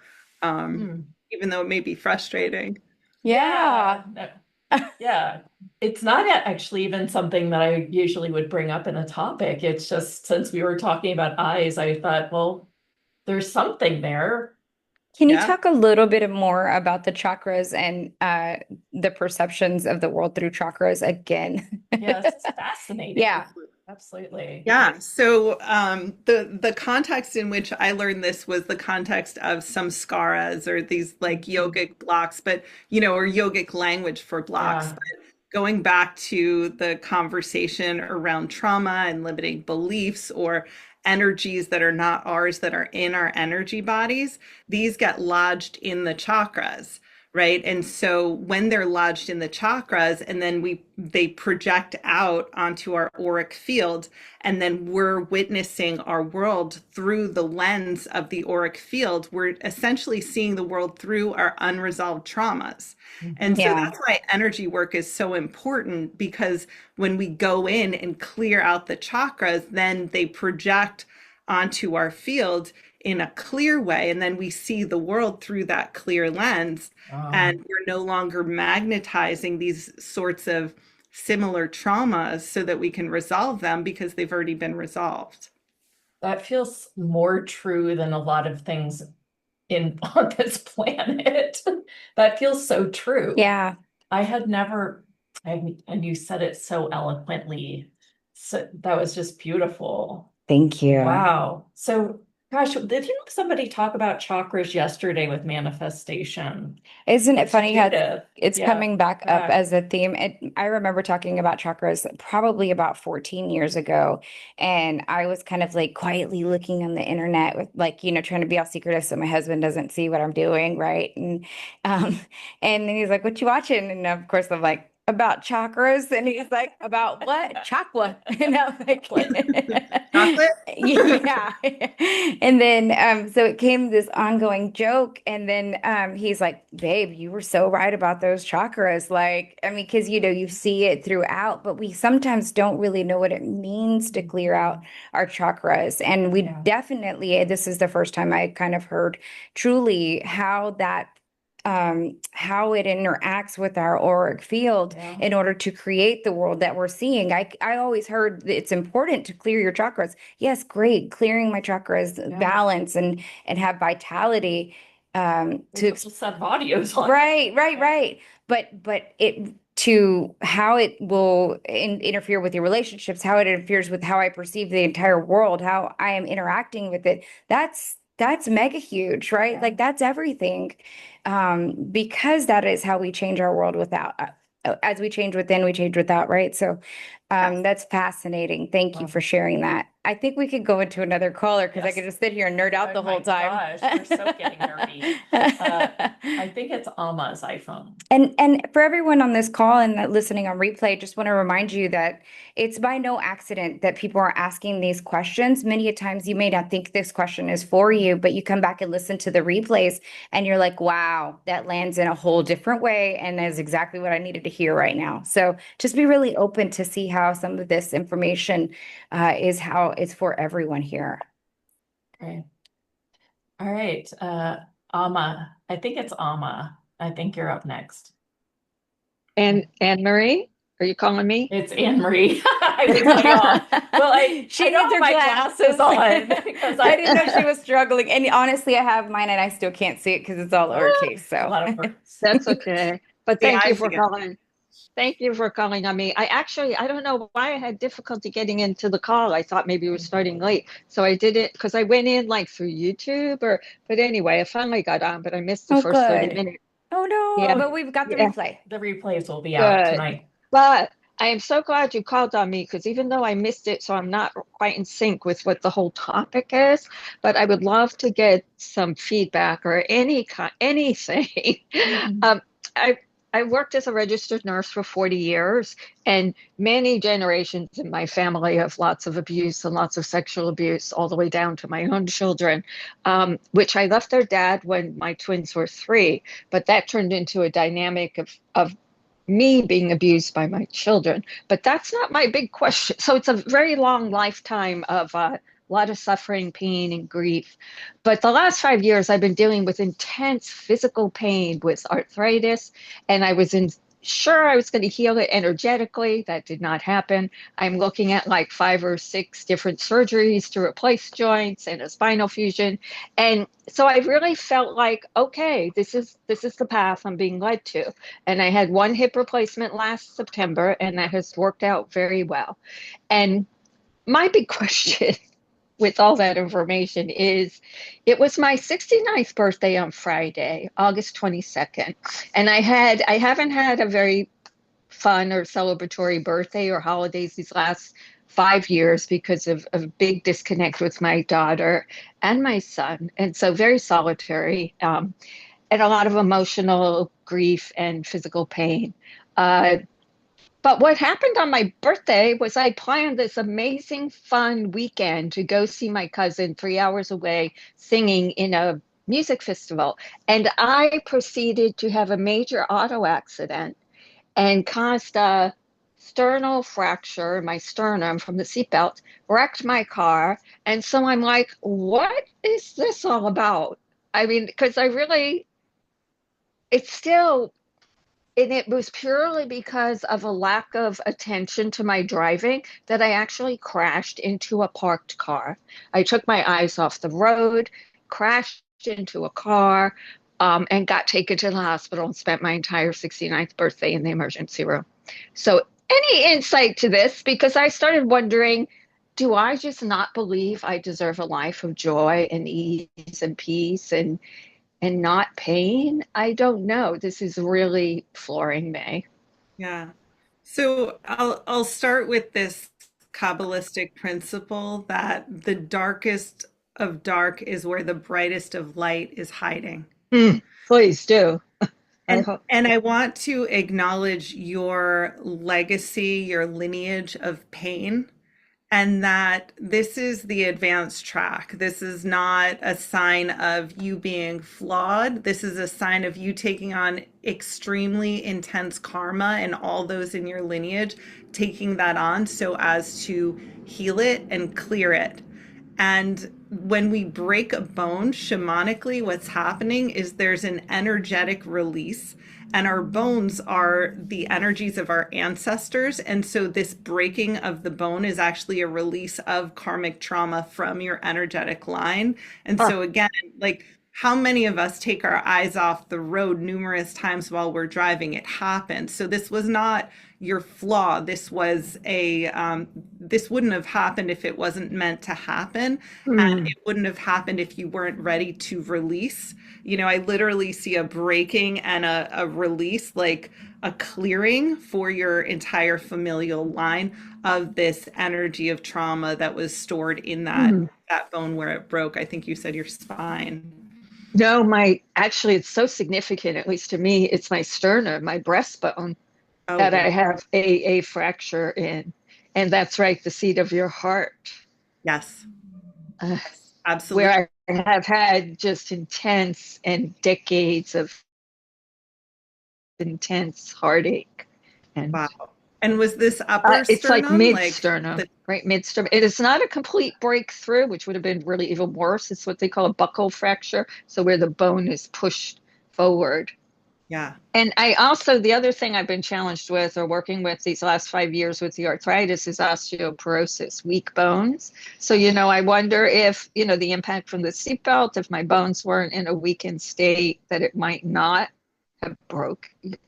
even though it may be frustrating. Yeah. Yeah. It's not actually even something that I usually would bring up in a topic. It's just, since we were talking about eyes, I thought, well, there's something there. Can you talk a little bit more about the chakras and the perceptions of the world through chakras again? Yes, it's fascinating. Yeah. Absolutely. Yeah. So the context in which I learned this was the context of samskaras, or these like yogic blocks, but or yogic language for blocks. But going back to the conversation around trauma and limiting beliefs, or energies that are not ours, that are in our energy bodies, these get lodged in the chakras, right? And so when they're lodged in the chakras, and then they project out onto our auric field, and then we're witnessing our world through the lens of the auric field, we're essentially seeing the world through our unresolved traumas. And so Yeah. that's why energy work is so important, because when we go in and clear out the chakras, then they project onto our field in a clear way, and then we see the world through that clear lens, and we're no longer magnetizing these sorts of similar traumas so that we can resolve them because they've already been resolved. That feels more true than a lot of things on this planet. That feels so true. Yeah. I had never, and you said it so eloquently. So that was just beautiful. Thank you. Wow. So, gosh, did you know somebody talk about chakras yesterday with manifestation? Isn't it funny how Judith. it's Yeah, coming back up back. as a theme? I remember talking about chakras probably about 14 years ago. And I was kind of like quietly looking on the internet with like, trying to be all secretive so my husband doesn't see what I'm doing, right? Um, and then he's like, "What you watching?" And of course I'm like, "About chakras." And he's like, "About what?" "Chakra." And I'm like, Chocolate? yeah. And then so it came this ongoing joke. And then he's like, "Babe, you were so right about those chakras." Like, I mean, because you see it throughout, but we sometimes don't really know what it means to clear out our chakras. And we definitely, this is the first time I kind of heard truly how how it interacts with our auric field in order to create the world that we're seeing. I always heard that it's important to clear your chakras. Yes, great. Clearing my chakras, balance and have vitality. To Just have audios on. Right. But it to how it will interfere with your relationships, how it interferes with how I perceive the entire world, how I am interacting with it. That's mega huge, right? Like that's everything. Because that is how we change our world without, as we change within, we change without, right? So that's fascinating. Thank you for sharing that. I think we could go into another caller because I could just sit here and nerd out the whole time. Gosh, we're so getting nerdy. I think it's Alma's iPhone. And for everyone on this call and that listening on replay, just want to remind you that it's by no accident that people are asking these questions. Many a times you may not think this question is for you, but you come back and listen to the replays and you're like, wow, that lands in a whole different way and is exactly what I needed to hear right now. So just be really open to see how some of this information is how it's for everyone here. Okay. All right. Alma, I think it's Alma. I think you're up next. Anne Marie, are you calling me? It's Anne Marie. I was like, oh. Well, she needs her my glasses on because I didn't know she was struggling. And honestly, I have mine and I still can't see it because it's all lowercase. So a lot of words. That's okay. But thank you for calling. Thank you for calling on me. I don't know why I had difficulty getting into the call. I thought maybe it was starting late. So I did it because I went in like through YouTube but anyway, I finally got on, but I missed the first 30 minutes. Oh no, yeah. But we've got the replay. The replays will be out tonight. But I am so glad you called on me because even though I missed it, so I'm not quite in sync with what the whole topic is, but I would love to get some feedback or anything. Mm-hmm. I worked as a registered nurse for 40 years, and many generations in my family have lots of abuse and lots of sexual abuse, all the way down to my own children, which I left their dad when my twins were 3, but that turned into a dynamic of me being abused by my children. But that's not my big question. So it's a very long lifetime of a lot of suffering, pain, and grief. But the last 5 years, I've been dealing with intense physical pain with arthritis, and I was sure I was going to heal it energetically. That did not happen. I'm looking at like 5 or 6 different surgeries to replace joints and a spinal fusion. And so I really felt like, okay, this is the path I'm being led to. And I had 1 hip replacement last September, and that has worked out very well. And my big question with all that information is, it was my 69th birthday on Friday, August 22nd. And I haven't had a very fun or celebratory birthday or holidays these last 5 years because of a big disconnect with my daughter and my son. And so very solitary. and a lot of emotional grief and physical pain. But what happened on my birthday was I planned this amazing, fun weekend to go see my cousin 3 hours away singing in a music festival. And I proceeded to have a major auto accident and caused a sternal fracture in my sternum from the seatbelt, wrecked my car. And so I'm like, what is this all about? I mean, because it's still, and it was purely because of a lack of attention to my driving that I actually crashed into a parked car. I took my eyes off the road, crashed into a car, and got taken to the hospital and spent my entire 69th birthday in the emergency room. So, any insight to this? Because I started wondering, do I just not believe I deserve a life of joy and ease and peace and not pain? I don't know. This is really flooring me. Yeah. So I'll start with this Kabbalistic principle that the darkest of dark is where the brightest of light is hiding. Please do. And I want to acknowledge your legacy, your lineage of pain, and that this is the advanced track. This is not a sign of you being flawed. This is a sign of you taking on extremely intense karma and all those in your lineage, taking that on so as to heal it and clear it. And when we break a bone shamanically, what's happening is there's an energetic release, and our bones are the energies of our ancestors. And so this breaking of the bone is actually a release of karmic trauma from your energetic line. And so again, like, how many of us take our eyes off the road numerous times while we're driving? It happens. So this was not your flaw. This was this wouldn't have happened if it wasn't meant to happen. And it wouldn't have happened if you weren't ready to release. You know, I literally see a breaking and a release, like a clearing for your entire familial line of this energy of trauma that was stored in that bone where it broke. I think you said your spine. No, actually, it's so significant, at least to me, it's my sternum, my breastbone, that I have a fracture in. And that's right, the seat of your heart. Yes, absolutely. Where I have had just intense and decades of intense heartache. And wow. And was this upper it's sternum? like mid-sternum, right? Mid-sternum. It is not a complete breakthrough, which would have been really even worse. It's what they call a buccal fracture. So where the bone is pushed forward. Yeah. And the other thing I've been challenged with or working with these last 5 years with the arthritis is osteoporosis, weak bones. So, I wonder if, the impact from the seatbelt, if my bones weren't in a weakened state, that it might not have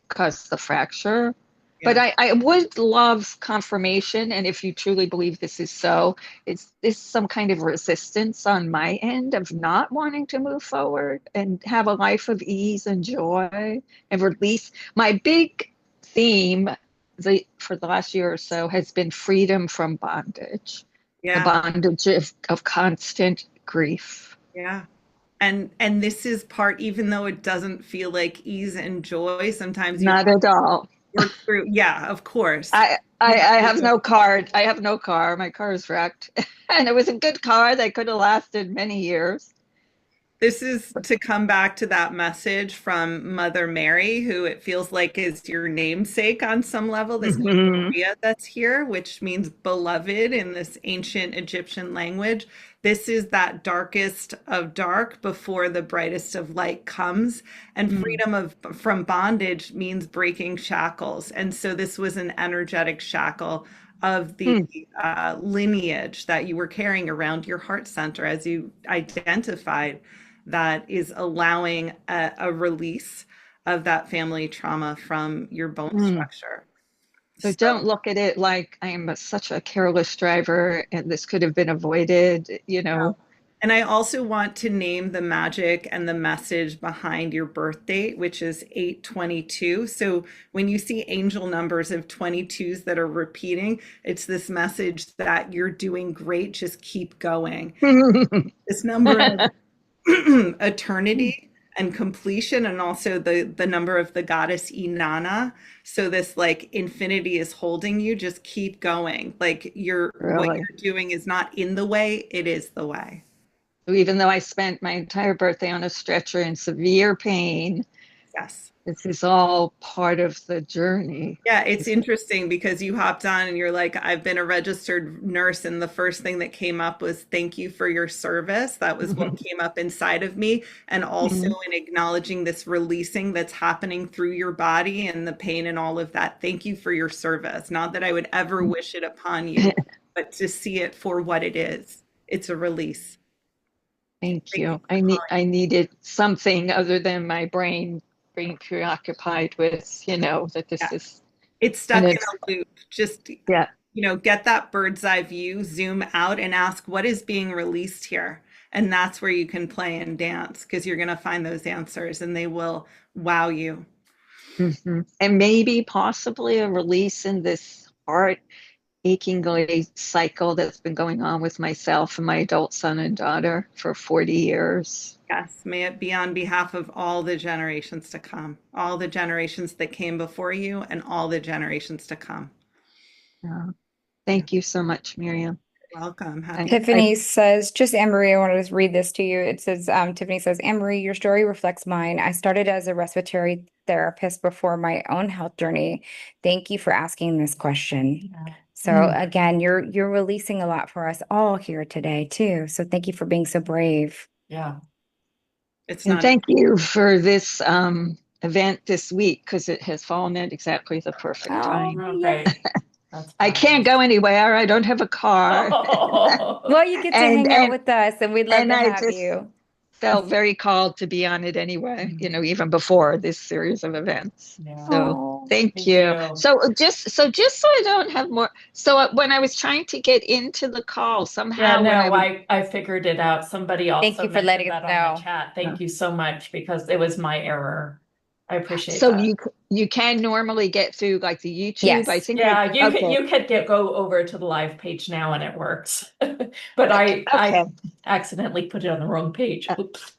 caused the fracture. Yeah. But I would love confirmation. And if you truly believe this is so, is this some kind of resistance on my end of not wanting to move forward and have a life of ease and joy and release? My big theme for the last year or so has been freedom from bondage. Yeah. The bondage of constant grief. Yeah. And this is part, even though it doesn't feel like ease and joy, sometimes not at all. Work through. Yeah, of course. I have no car. I have no car. My car is wrecked. And it was a good car that could have lasted many years. This is to come back to that message from Mother Mary, who it feels like is your namesake on some level, this Maria that's here, which means beloved in this ancient Egyptian language. This is that darkest of dark before the brightest of light comes. And freedom from bondage means breaking shackles. And so this was an energetic shackle of the lineage that you were carrying around your heart center, as you identified, that is allowing a release of that family trauma from your bone structure. So don't look at it like I am such a careless driver and this could have been avoided, And I also want to name the magic and the message behind your birth date, which is 8/22. So when you see angel numbers of 22s that are repeating, it's this message that you're doing great, just keep going. This number of eternity and completion, and also the number of the goddess Inanna. So this like infinity is holding you. Just keep going. Like what Really. you're doing is not in the way, it is the way. Even though I spent my entire birthday on a stretcher in severe pain, Yes. this is all part of the journey. Yeah, it's interesting because you hopped on and you're like, I've been a registered nurse, and the first thing that came up was thank you for your service. That was what came up inside of me. And also in acknowledging this releasing that's happening through your body and the pain and all of that. Thank you for your service. Not that I would ever wish it upon you, but to see it for what it is. It's a release. Thank Thank you you. for calling. I needed something other than my brain being preoccupied with, that this Yeah. is, It's stuck and in it's, a loop. Just, yeah. get that bird's eye view, zoom out and ask what is being released here. And that's where you can play and dance, because you're going to find those answers and they will wow you. And maybe possibly a release in this heart achingly cycle that's been going on with myself and my adult son and daughter for 40 years. Yes, may it be on behalf of all the generations to come, all the generations that came before you and all the generations to come. Yeah. Thank you so much, Miriam. Welcome. Happy. Tiffany says, just Anne-Marie, I wanted to read this to you. It says, Tiffany says, Anne-Marie, your story reflects mine. I started as a respiratory therapist before my own health journey. Thank you for asking this question. Yeah. So again, you're releasing a lot for us all here today too. So thank you for being so brave. Yeah. It's And not. thank you for this event this week, because it has fallen at exactly the perfect time. Okay. That's I can't go anywhere. I don't have a car. Well, you get to And hang out with us, and we'd love and to I have just you. felt very called to be on it anyway, even before this series of events. Yeah. So thank Thank you. you. So just so I don't have more. So when I was trying to get into the call, Yeah, somehow when no, I I figured it out. Somebody also Thank you for mentioned letting us that on the know. chat. Thank you so much, because it was my error. I appreciate so that. you can normally get through like the YouTube. I Yes. think Yeah, okay. you could go over to the live page now and it works. But Okay. I accidentally put it on the wrong page. Oops.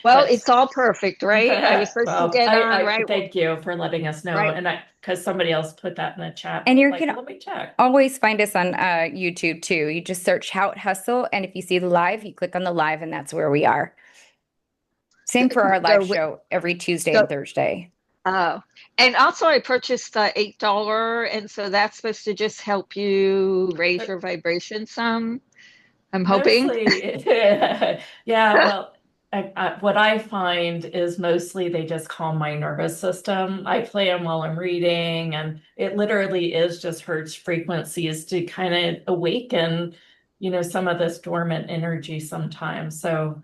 Well, But it's all perfect, right? I was supposed to well, get on I right. thank you for letting us know. Right. And because somebody else put that in the chat. And you Like, can let me check. always find us on YouTube too. You just search How It Hustle, and if you see the live, you click on the live, and that's where we are. Same for our live show every Tuesday and Thursday. Oh, and also I purchased the $8, and so that's supposed to just help you raise your vibration some. I'm hoping. Mostly, yeah, well, what I find is mostly they just calm my nervous system. I play them while I'm reading, and it literally is just Hertz frequencies to kind of awaken, some of this dormant energy sometimes. So,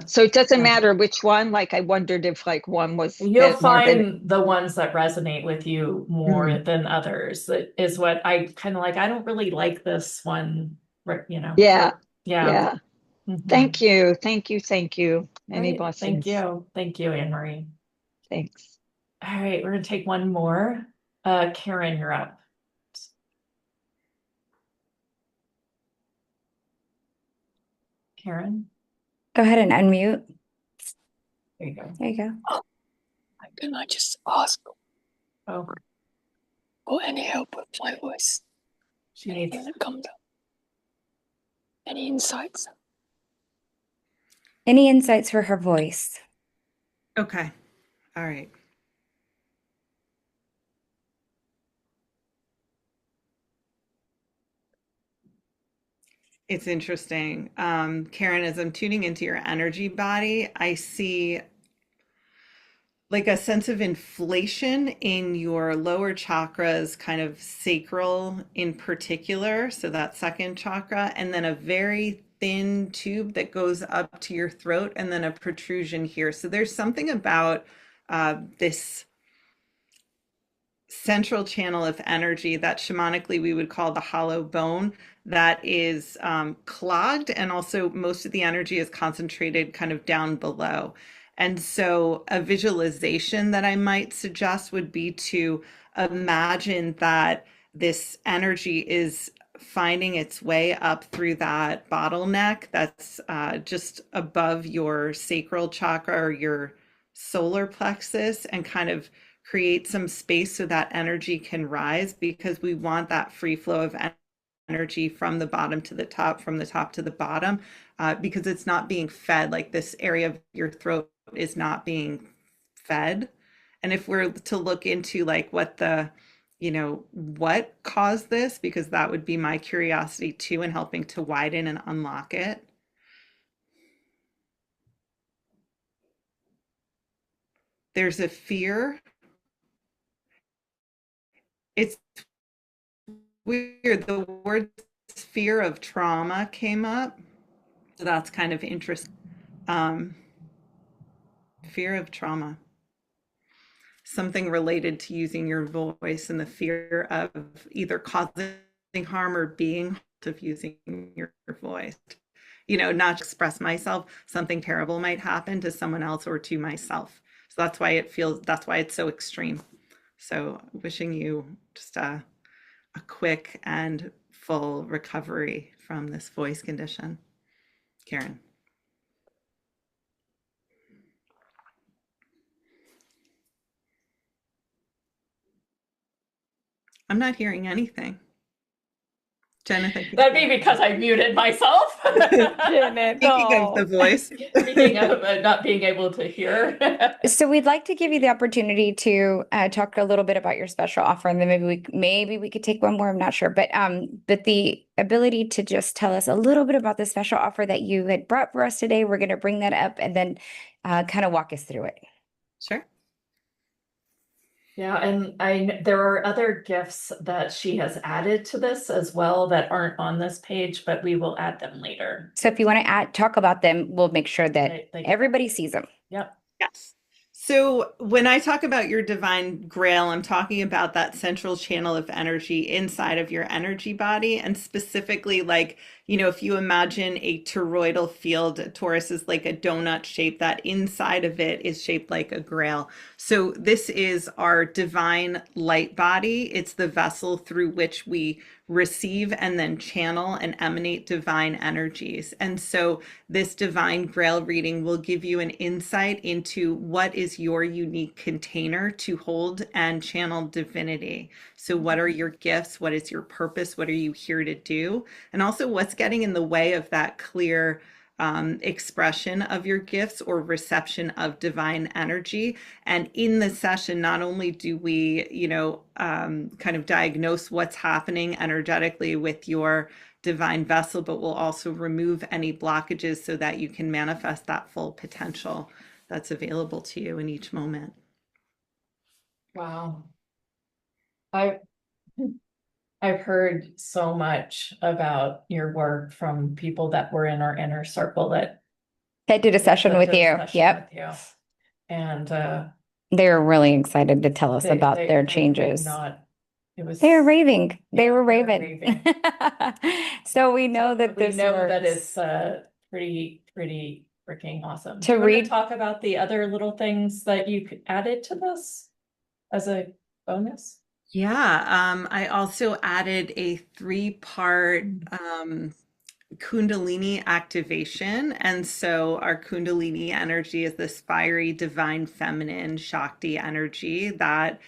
So it doesn't matter which one. Like I wondered if like one was you'll more find the ones that resonate with you more than others. That is what I kind of like. I don't really like this one, Yeah. Yeah. Thank you. Thank you. Thank you. Many Great. blessings. Thank you, Anne-Marie. Thanks. All right, we're gonna take one more. Karen, you're up. Karen, Go ahead and unmute. there you go. There you go. Can I just ask Oh, for any help with my voice? she Anything needs. that comes up? Any insights? Any insights for her voice? Okay. All right. It's interesting. Karen, as I'm tuning into your energy body, I see like a sense of inflation in your lower chakras, kind of sacral in particular. So that second chakra, and then a very thin tube that goes up to your throat, and then a protrusion here. So there's something about this central channel of energy that shamanically we would call the hollow bone, that is clogged, and also most of the energy is concentrated kind of down below. And so a visualization that I might suggest would be to imagine that this energy is finding its way up through that bottleneck that's just above your sacral chakra or your solar plexus, and kind of create some space so that energy can rise, because we want that free flow of energy from the bottom to the top, from the top to the bottom, because it's not being fed. Like, this area of your throat is not being fed. And if we're to look into like what caused this, because that would be my curiosity too, in helping to widen and unlock it. There's a fear. It's weird. The word fear of trauma came up. So that's kind of interesting. Fear of trauma. Something related to using your voice, and the fear of either causing harm or being of using your voice. Not express myself, something terrible might happen to someone else or to myself. So that's why it's so extreme. So wishing you just a quick and full recovery from this voice condition. Karen. I'm not hearing anything. Jenna, that'd be because I muted myself. Speaking of the voice. Speaking of not being able to hear. So we'd like to give you the opportunity to talk a little bit about your special offer, and then maybe we could take one more. I'm not sure, but the ability to just tell us a little bit about the special offer that you had brought for us today. We're going to bring that up and then kind of walk us through it. Sure. Yeah, and there are other gifts that she has added to this as well that aren't on this page, but we will add them later. So if you want to talk about them, we'll make sure that everybody sees them. Yep. Yes. So when I talk about your divine grail, I'm talking about that central channel of energy inside of your energy body. And specifically, like, if you imagine a toroidal field, a torus is like a donut shape, that inside of it is shaped like a grail. So this is our divine light body. It's the vessel through which we receive and then channel and emanate divine energies. And so this divine grail reading will give you an insight into what is your unique container to hold and channel divinity. So what are your gifts? What is your purpose? What are you here to do? And also, what's getting in the way of that clear expression of your gifts or reception of divine energy. And in the session, not only do we, kind of diagnose what's happening energetically with your divine vessel, but we'll also remove any blockages so that you can manifest that full potential that's available to you in each moment. Wow. I've heard so much about your work from people that were in our inner circle that did a session with you. Yep. And they were really excited to tell us about their changes. They were raving. They were raving. So we know that we know that it's pretty freaking awesome. Do you want to talk about the other little things that you added to this as a bonus? Yeah, I also added a 3-part Kundalini activation. And so our Kundalini energy is this fiery, divine, feminine, Shakti energy that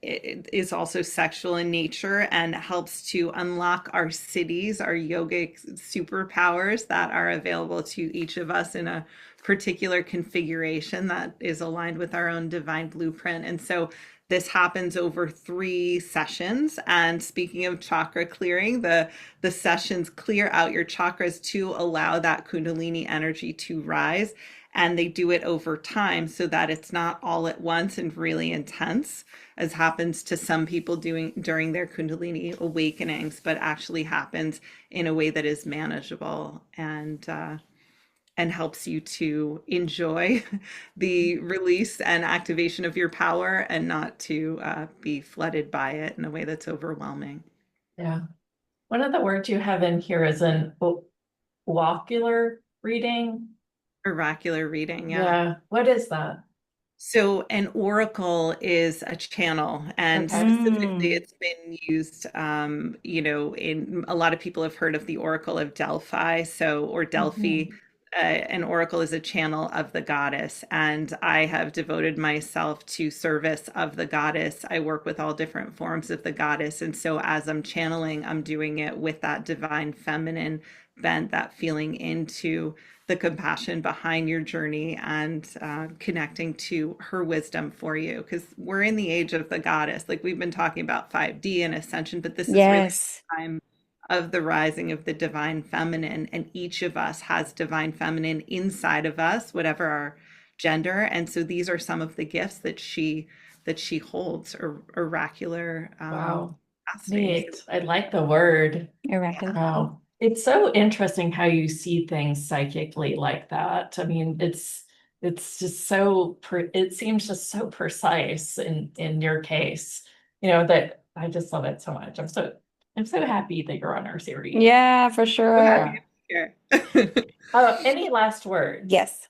is also sexual in nature and helps to unlock our siddhis, our yogic superpowers that are available to each of us in a particular configuration that is aligned with our own divine blueprint. And so this happens over 3 sessions. And speaking of chakra clearing, the sessions clear out your chakras to allow that Kundalini energy to rise. And they do it over time so that it's not all at once and really intense, as happens to some people during their Kundalini awakenings, but actually happens in a way that is manageable and helps you to enjoy the release and activation of your power and not to be flooded by it in a way that's overwhelming. Yeah. One of the words you have in here is an oracular reading. Oracular reading, yeah. Yeah. What is that? So an oracle is a channel, and Okay. specifically it's been used, in a lot of people have heard of the Oracle of Delphi, or Delphi. Mhm. An oracle is a channel of the goddess, and I have devoted myself to service of the goddess. I work with all different forms of the goddess, and so as I'm channeling, I'm doing it with that divine feminine bent, that feeling into the compassion behind your journey, and connecting to her wisdom for you. Because we're in the age of the goddess. Like we've been talking about 5D and ascension, but this is really Yes. the time of the rising of the divine feminine. And each of us has divine feminine inside of us, whatever our gender. And so these are some of the gifts that she holds, or oracular Wow. capacity. Neat. I like the word. Oracle. Wow. It's so interesting how you see things psychically like that. I mean, it's just it seems just so precise in your case, that I just love it so much. I'm so happy that you're on our series. Yeah, for sure. Yeah. Any last words? Yes.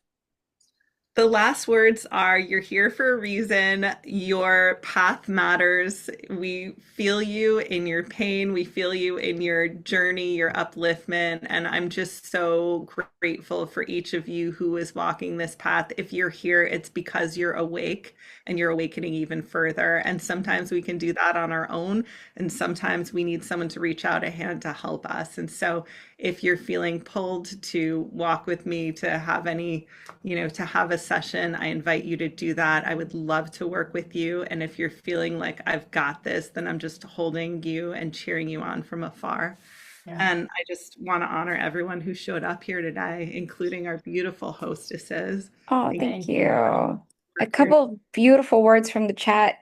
The last words are, you're here for a reason. Your path matters. We feel you in your pain. We feel you in your journey, your upliftment. And I'm just so grateful for each of you who is walking this path. If you're here, it's because you're awake and you're awakening even further. And sometimes we can do that on our own. And sometimes we need someone to reach out a hand to help us. And so if you're feeling pulled to walk with me, to have to have a session, I invite you to do that. I would love to work with you. And if you're feeling like I've got this, then I'm just holding you and cheering you on from afar. Yeah. And I just want to honor everyone who showed up here today, including our beautiful hostesses. Oh, Thank thank you. you. A for couple beautiful words from the chat.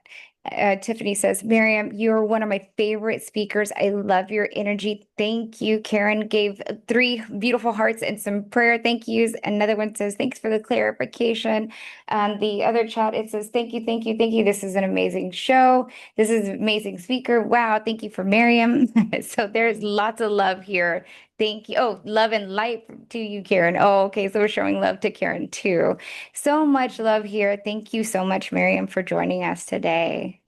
Tiffany says, Miriam, you're one of my favorite speakers. I love your energy. Thank you. Karen gave 3 beautiful hearts and some prayer thank yous. Another one says, thanks for the clarification. The other chat, it says, thank you, thank you, thank you. This is an amazing show. This is an amazing speaker. Wow. Thank you for Miriam. So there's lots of love here. Thank you. Oh, love and light to you, Karen. Oh, okay. So we're showing love to Karen too. So much love here. Thank you so much, Miriam, for joining us today.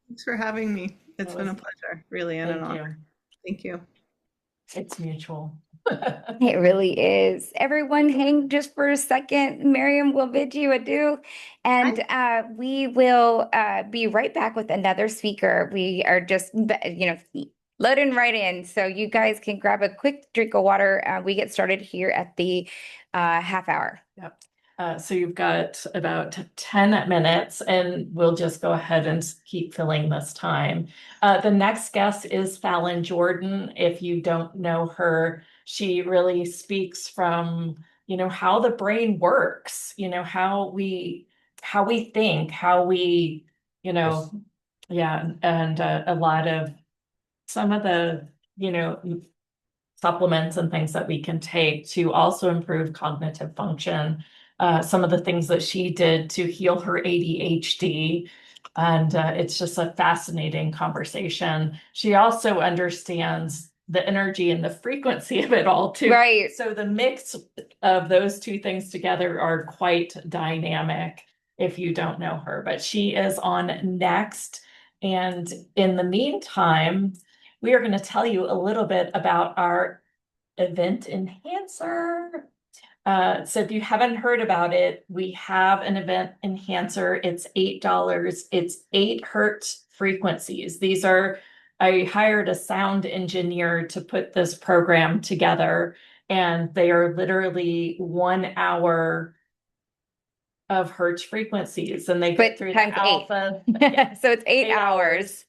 Thanks for having me. It's That been a was- pleasure, really, and an Thank honor. you. Thank you. It's mutual. It really is. Everyone, hang just for a second. Miriam will bid you adieu. And we will be right back with another speaker. We are just, loading right in. So you guys can grab a quick drink of water. We get started here at the half hour. Yep. So you've got about 10 minutes, and we'll just go ahead and keep filling this time. The next guest is Fallon Jordan. If you don't know her, she really speaks from, how the brain works, how we think, how we, yeah, and a lot of some of the, supplements and things that we can take to also improve cognitive function. Some of the things that she did to heal her ADHD. And it's just a fascinating conversation. She also understands the energy and the frequency of it all too. Right. So the mix of those two things together are quite dynamic if you don't know her. But she is on next. And in the meantime, we are going to tell you a little bit about our event enhancer. So if you haven't heard about it, we have an event enhancer. It's $8. It's 8 hertz frequencies. I hired a sound engineer to put this program together, and they are literally 1 hour of hertz frequencies, and they go But through times the 8. alpha. Yeah, So it's 8 8 hours.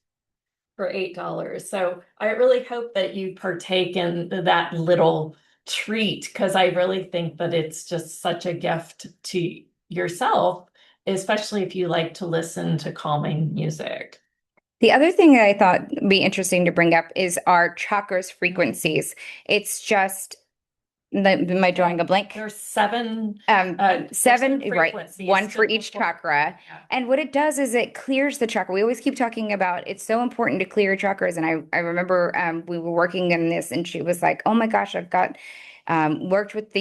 for $8. So I really hope that you partake in that little treat, because I really think that it's just such a gift to yourself, especially if you like to listen to calming music. The other thing that I thought would be interesting to bring up is our chakras frequencies. It's just, am I drawing a blank? There's 7 Seven, right? frequencies, 1 for different each chakra. Yeah. And what it does is it clears the chakra. We always keep talking about it's so important to clear your chakras. And I remember we were working in this, and she was like, "Oh my gosh, I've got worked with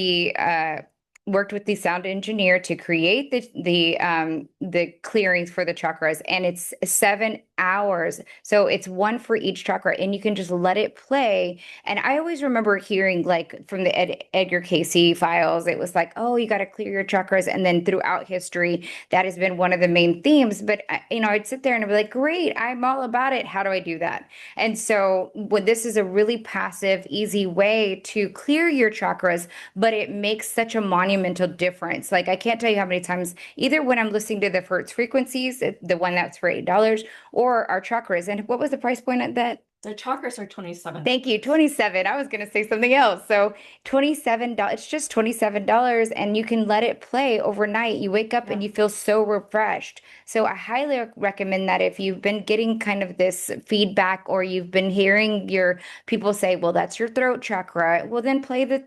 worked with the sound engineer to create the clearings for the chakras, and it's 7 hours. So it's one for each chakra, and you can just let it play. And I always remember hearing, like, from the Edgar Casey files, it was like, oh, you got to clear your chakras. And then throughout history, that has been one of the main themes. But I'd sit there and I'd be like, great, I'm all about it. How do I do that? And so this is a really passive, easy way to clear your chakras, but it makes such a monumental difference. Like, I can't tell you how many times, either when I'm listening to the Hertz frequencies, the one that's for $8, or our chakras. And what was the price point at that? The chakras are 27. Thank you. 27. I was going to say something else. So $27, it's just $27, and you can let it play overnight. You wake up and you feel so refreshed. So I highly recommend that if you've been getting kind of this feedback, or you've been hearing your people say, well, that's your throat chakra. Well, then play the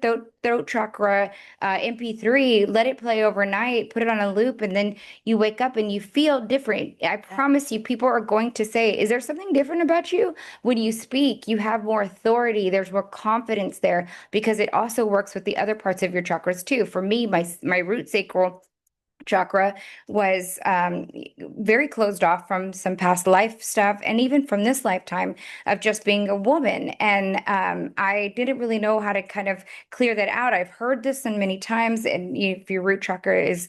throat chakra MP3, let it play overnight, put it on a loop, and then you wake up and you feel different. I promise you, people are going to say, is there something different about you? When you speak, you have more authority. There's more confidence there, because it also works with the other parts of your chakras too. For me, my root sacral chakra was very closed off from some past life stuff, and even from this lifetime of just being a woman. And I didn't really know how to kind of clear that out. I've heard this in many times, and if your root chakra is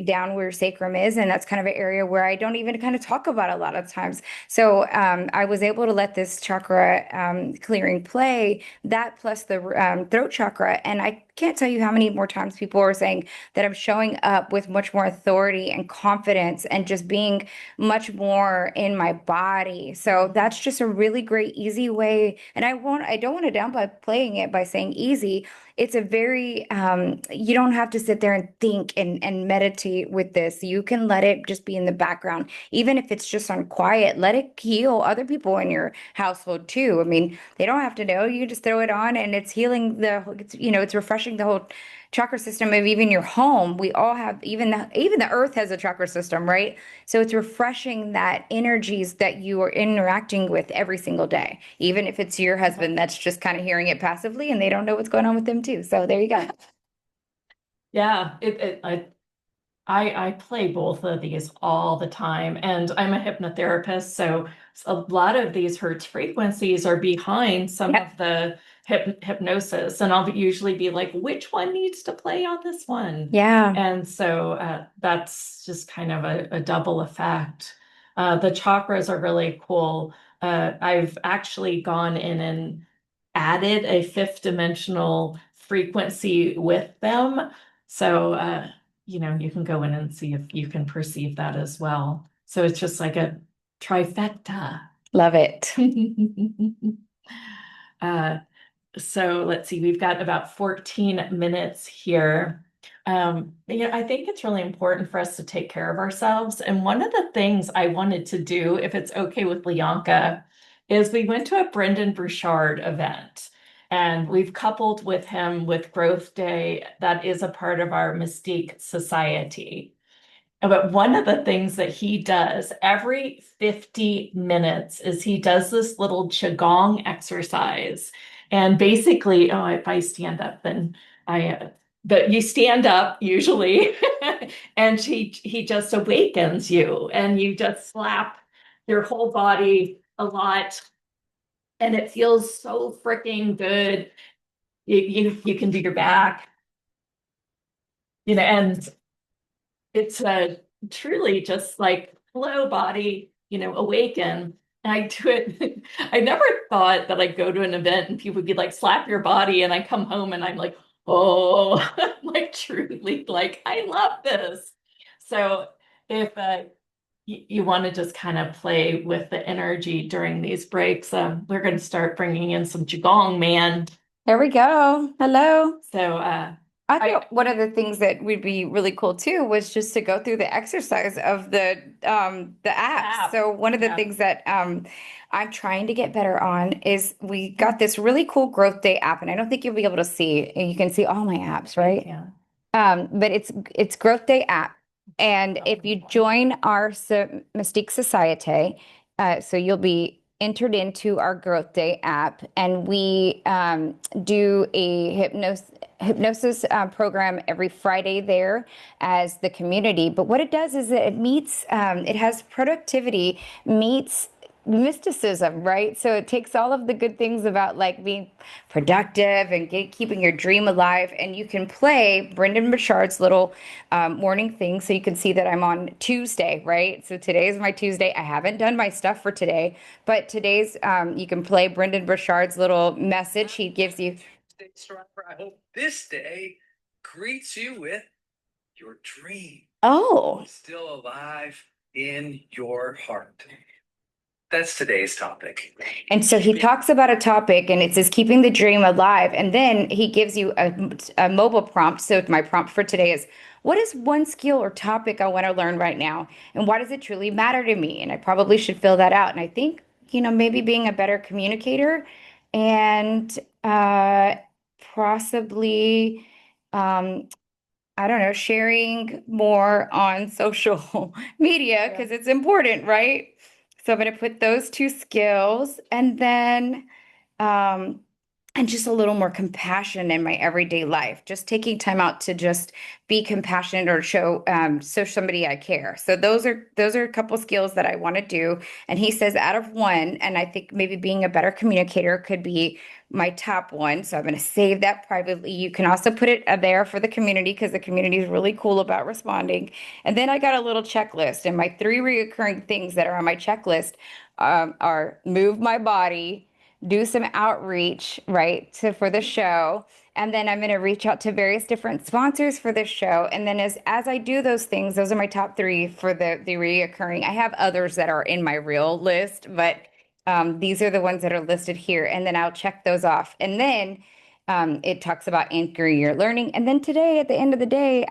down where your sacrum is, and that's kind of an area where I don't even kind of talk about a lot of times. So I was able to let this chakra clearing play, that plus the throat chakra, and I can't tell you how many more times people are saying that I'm showing up with much more authority and confidence, and just being much more in my body. So that's just a really great, easy way. And I don't want to downplay playing it by saying easy. It's a very, you don't have to sit there and think and meditate with this. You can let it just be in the background. Even if it's just on quiet, let it heal other people in your household too. I mean, they don't have to know. You just throw it on, and it's healing it's refreshing the whole chakra system of even your home. We all have, even the earth has a chakra system, right? So it's refreshing that energies that you are interacting with every single day, even if it's your husband that's just kind of hearing it passively, and they don't know what's going on with them too. So there you go. Yeah, I play both of these all the time, and I'm a hypnotherapist, so a lot of these Hertz frequencies are behind some Yep. of the hypnosis, and I'll usually be like, which one needs to play on this one? Yeah. And so that's just kind of a double effect. The chakras are really cool. I've actually gone in and added a fifth dimensional frequency with them. So you can go in and see if you can perceive that as well. So it's just like a trifecta. Love it. So let's see, we've got about 14 minutes here. I think it's really important for us to take care of ourselves. And one of the things I wanted to do, if it's okay with Leonka, is we went to a Brendan Burchard event. And we've coupled with him with Growth Day. That is a part of our Mystique Society. But one of the things that he does every 50 minutes is he does this little Qigong exercise. And basically, if I stand up, then but you stand up usually, and he just awakens you, and you just slap your whole body a lot, and it feels so freaking good. You can do your back, and it's truly just like flow body, awaken. And I do it. I never thought that I'd go to an event and people would be like, slap your body. And I come home and I'm like, oh, like truly, like, I love this. So if you want to just kind of play with the energy during these breaks, we're going to start bringing in some Qigong, man. There we go. Hello. So I thought one of the things that would be really cool too was just to go through the exercise of the apps. So one of the things that I'm trying to get better on is we got this really cool Growth Day app, and I don't think you'll be able to see. You can see all my apps, right? Yeah. But it's Growth Day app, and if you join our Mystique Society, so you'll be entered into our Growth Day app, and we do a hypnosis program every Friday there as the community. But what it does is that it meets, it has productivity meets mysticism, right? So it takes all of the good things about like being productive and keeping your dream alive. And you can play Brendan Burchard's little morning thing. So you can see that I'm on Tuesday, right? So today is my Tuesday. I haven't done my stuff for today, but today's, you can play Brendan Burchard's little message. He gives you. I hope this day greets you with your dream. Oh. Still alive in your heart. That's today's topic. And so he talks about a topic and it says keeping the dream alive. And then he gives you a mobile prompt. So my prompt for today is, what is one skill or topic I want to learn right now? And why does it truly matter to me? And I probably should fill that out. And I think, maybe being a better communicator and possibly, I don't know, sharing more on social media because it's important, right? So I'm going to put those two skills and then, um, and just a little more compassion in my everyday life, just taking time out to just be compassionate or show somebody I care. So those are a couple skills that I want to do. And he says out of one, and I think maybe being a better communicator could be my top one. So I'm going to save that privately. You can also put it there for the community because the community is really cool about responding. And then I got a little checklist, and my 3 reoccurring things that are on my checklist are move my body, do some outreach, right, for the show. And then I'm going to reach out to various different sponsors for this show. And then as I do those things, those are my top 3 for the reoccurring. I have others that are in my real list, but these are the ones that are listed here. And then I'll check those off. And then it talks about anchoring your learning. And then today, at the end of the day,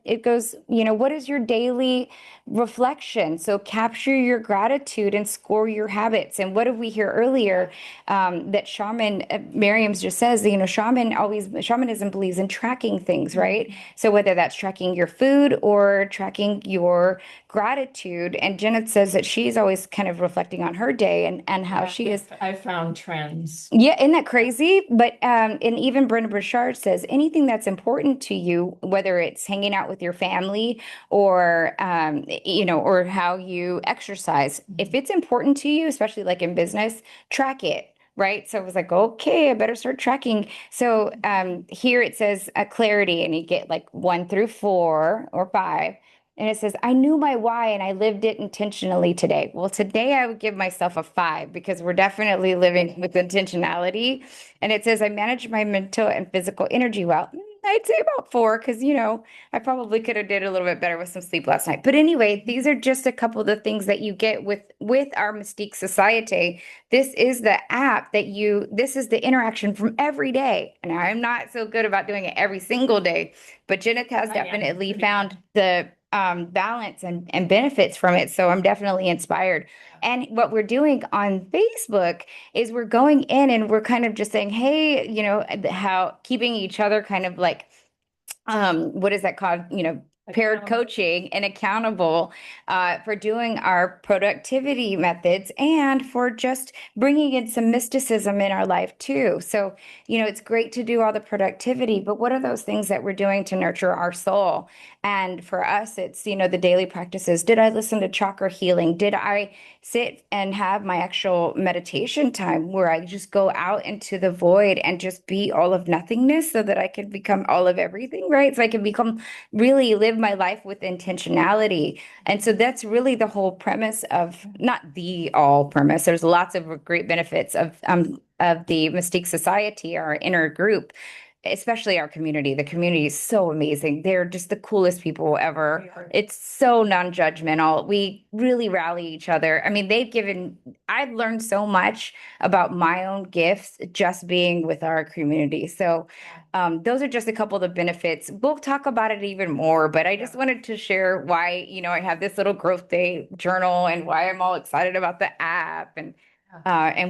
it goes, what is your daily reflection? So capture your gratitude and score your habits. And what did we hear earlier? That Miriam's just says, shamanism believes in tracking things, right? So whether that's tracking your food or tracking your gratitude. And Jenna says that she's always kind of reflecting on her day and how she is. I found trends. Yeah, isn't that crazy? But and even Brenda Burchard says anything that's important to you, whether it's hanging out with your family or or how you exercise, if it's important to you, especially like in business, track it. Right. So I was like, okay, I better start tracking. So here it says clarity, and you get like 1 through 4 or 5. And it says, I knew my why and I lived it intentionally today. Well, today I would give myself a 5 because we're definitely living with intentionality. And it says, I manage my mental and physical energy well. I'd say about 4 because, I probably could have did a little bit better with some sleep last night. But anyway, these are just a couple of the things that you get with our Mystique Society. This is the app this is the interaction from every day. And I'm not so good about doing it every single day, but Jenna has definitely found the balance and benefits from it. So I'm definitely inspired. And what we're doing on Facebook is we're going in and we're kind of just saying, hey, how keeping each other kind of like, what is that called? Paired coaching and accountable for doing our productivity methods and for just bringing in some mysticism in our life too. So, it's great to do all the productivity, but what are those things that we're doing to nurture our soul? And for us, it's, the daily practices. Did I listen to chakra healing? Did I sit and have my actual meditation time where I just go out into the void and just be all of nothingness so that I can become all of everything, right? So I can really live my life with intentionality. And so that's really the whole premise of, not the all premise. There's lots of great benefits of the Mystique Society, our inner group, especially our community. The community is so amazing. They're just the coolest people ever. It's so non-judgmental. We really rally each other. I mean, I've learned so much about my own gifts just being with our community. So those are just a couple of the benefits. We'll talk about it even more, but I just wanted to share why, I have this little growth day journal and why I'm all excited about the app and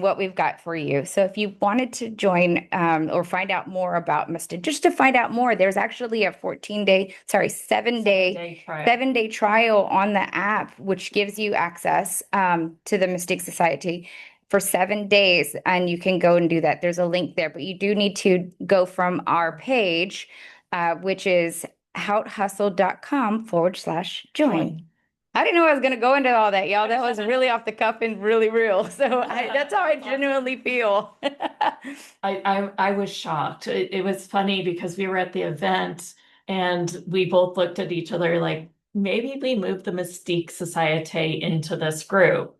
what we've got for you. So if you wanted to join or find out more about Mystic, just to find out more, there's actually a 7-day trial on the app, which gives you access to the Mystic Society for 7 days, and you can go and do that. There's a link there, but you do need to go from our page, which is houthustle.com/join. I didn't know I was going to go into all that, y'all. That was really off the cuff and really real. So that's how I genuinely feel. I was shocked. It was funny because we were at the event and we both looked at each other like, maybe we moved the Mystique Society into this group.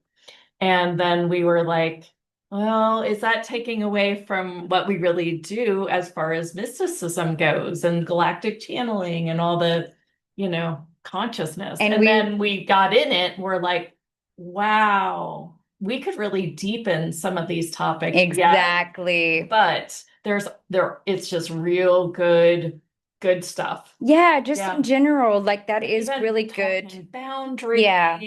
And then we were like, well, is that taking away from what we really do as far as mysticism goes and galactic channeling and all the, consciousness? And And then we got in it, and we're like, wow, we could really deepen some of these topics. Exactly. But it's just real good stuff. Yeah, just in general, like that is Even really talking good. boundaries. Yeah.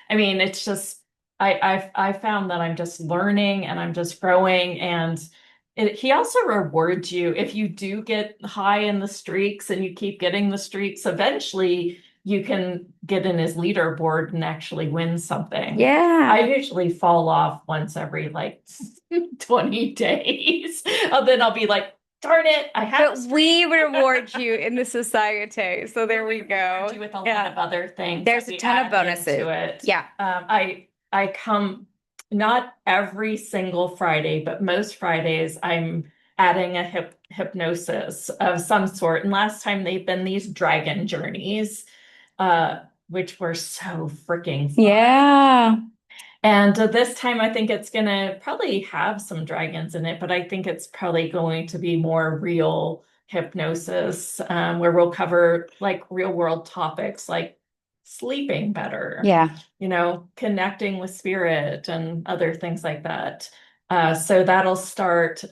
I mean, it's just I found that I'm just learning and I'm just growing, and he also rewards you if you do get high in the streaks and you keep getting the streaks. Eventually, you can get in his leaderboard and actually win something. Yeah. I usually fall off once every like 20 days. And then I'll be like, darn it, I have. But we reward you in the society. So there we go. With a lot of other things. There's a ton of bonuses. To it. Yeah. I come not every single Friday, but most Fridays I'm adding a hypnosis of some sort. And last time they've been these dragon journeys, which were so freaking fun. Yeah. And this time I think it's going to probably have some dragons in it, but I think it's probably going to be more real hypnosis, where we'll cover like real world topics like sleeping better. Yeah. Connecting with spirit and other things like that. So that'll start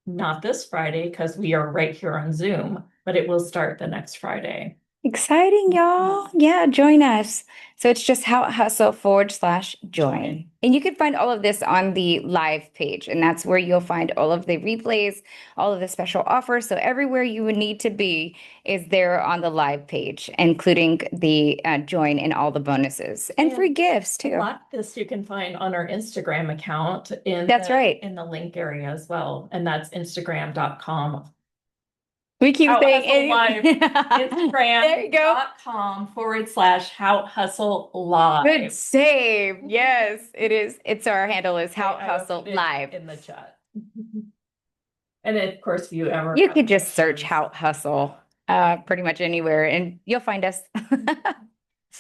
not this Friday because we are right here on Zoom, but it will start the next Friday. Exciting, y'all. Yeah, join us. So it's just houthustle.com/join. And you can find all of this on the live page. And that's where you'll find all of the replays, all of the special offers. So everywhere you would need to be is there on the live page, including the join and all the bonuses and free gifts too. A lot of this you can find on our Instagram account in the link area as well. And that's Instagram.com. We keep saying live. Instagram.com/HowHustleLive. Good save. Yes, it is. Our handle is How Hustle Live in the chat. And of course, if you could just search How Hustle pretty much anywhere and you'll find us. All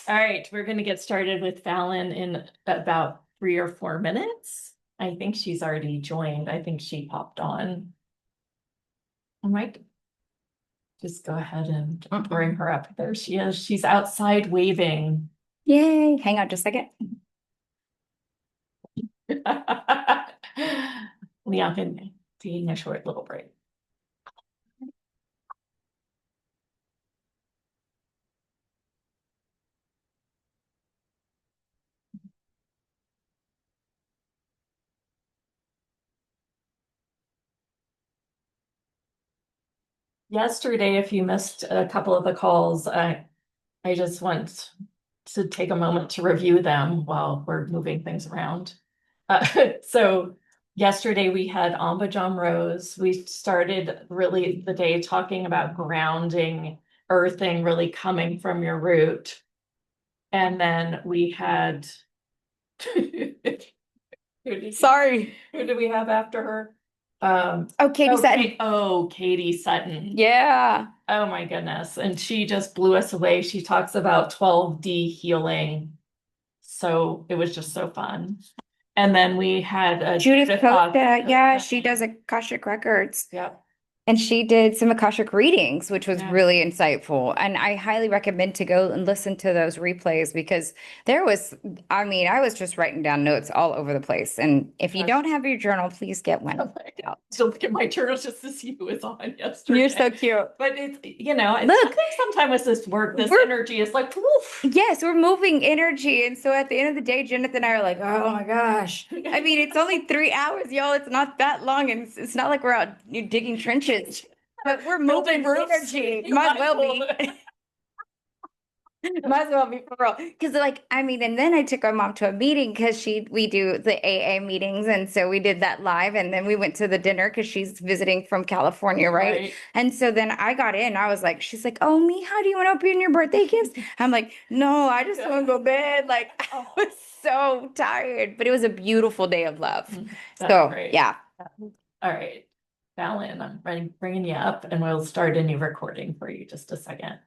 right, we're going to get started with Fallon in about 3 or 4 minutes. I think she's already joined. I think she popped on. I might just go ahead and bring her up. There she is. She's outside waving. Yay. Hang on just a second. Leon can taking a short little break. Yesterday, if you missed a couple of the calls, I just want to take a moment to review them while we're moving things around. So yesterday we had Ambajam Rose. We started really the day talking about grounding, earthing, really coming from your root. And then we had Sorry. Who did we have after her? Katie Sutton. Katie Sutton. Yeah. Oh my goodness. And she just blew us away. She talks about 12D healing. So it was just so fun. And then we had Judith Costa. Yeah, she does Akashic Records. Yep. And she did some Akashic readings, which was really insightful. And I highly recommend to go and listen to those replays because I was just writing down notes all over the place. And if you don't have your journal, please get one. Oh my God. So look at my journal just to see who was on yesterday. You're so cute. But it's, sometimes with this work, this energy is like, woof. Yes, we're moving energy. And so at the end of the day, Jennifer and I are like, oh my gosh. I mean, it's only 3 hours, y'all. It's not that long. And it's not like we're out digging trenches. But we're moving energy. Might well be. Might as well be for real. Because, like, I mean, and then I took my mom to a meeting because we do the AA meetings. And so we did that live. And then we went to the dinner because she's visiting from California, right? Right. And so then I got in. I was like, she's like, oh, me, how do you want to open your birthday gifts? I'm like, no, I just want to go to bed. Like, I was so tired, but it was a beautiful day of love. That's So, great. yeah. All right. Fallon, I'm bringing you up and we'll start a new recording for you just a second.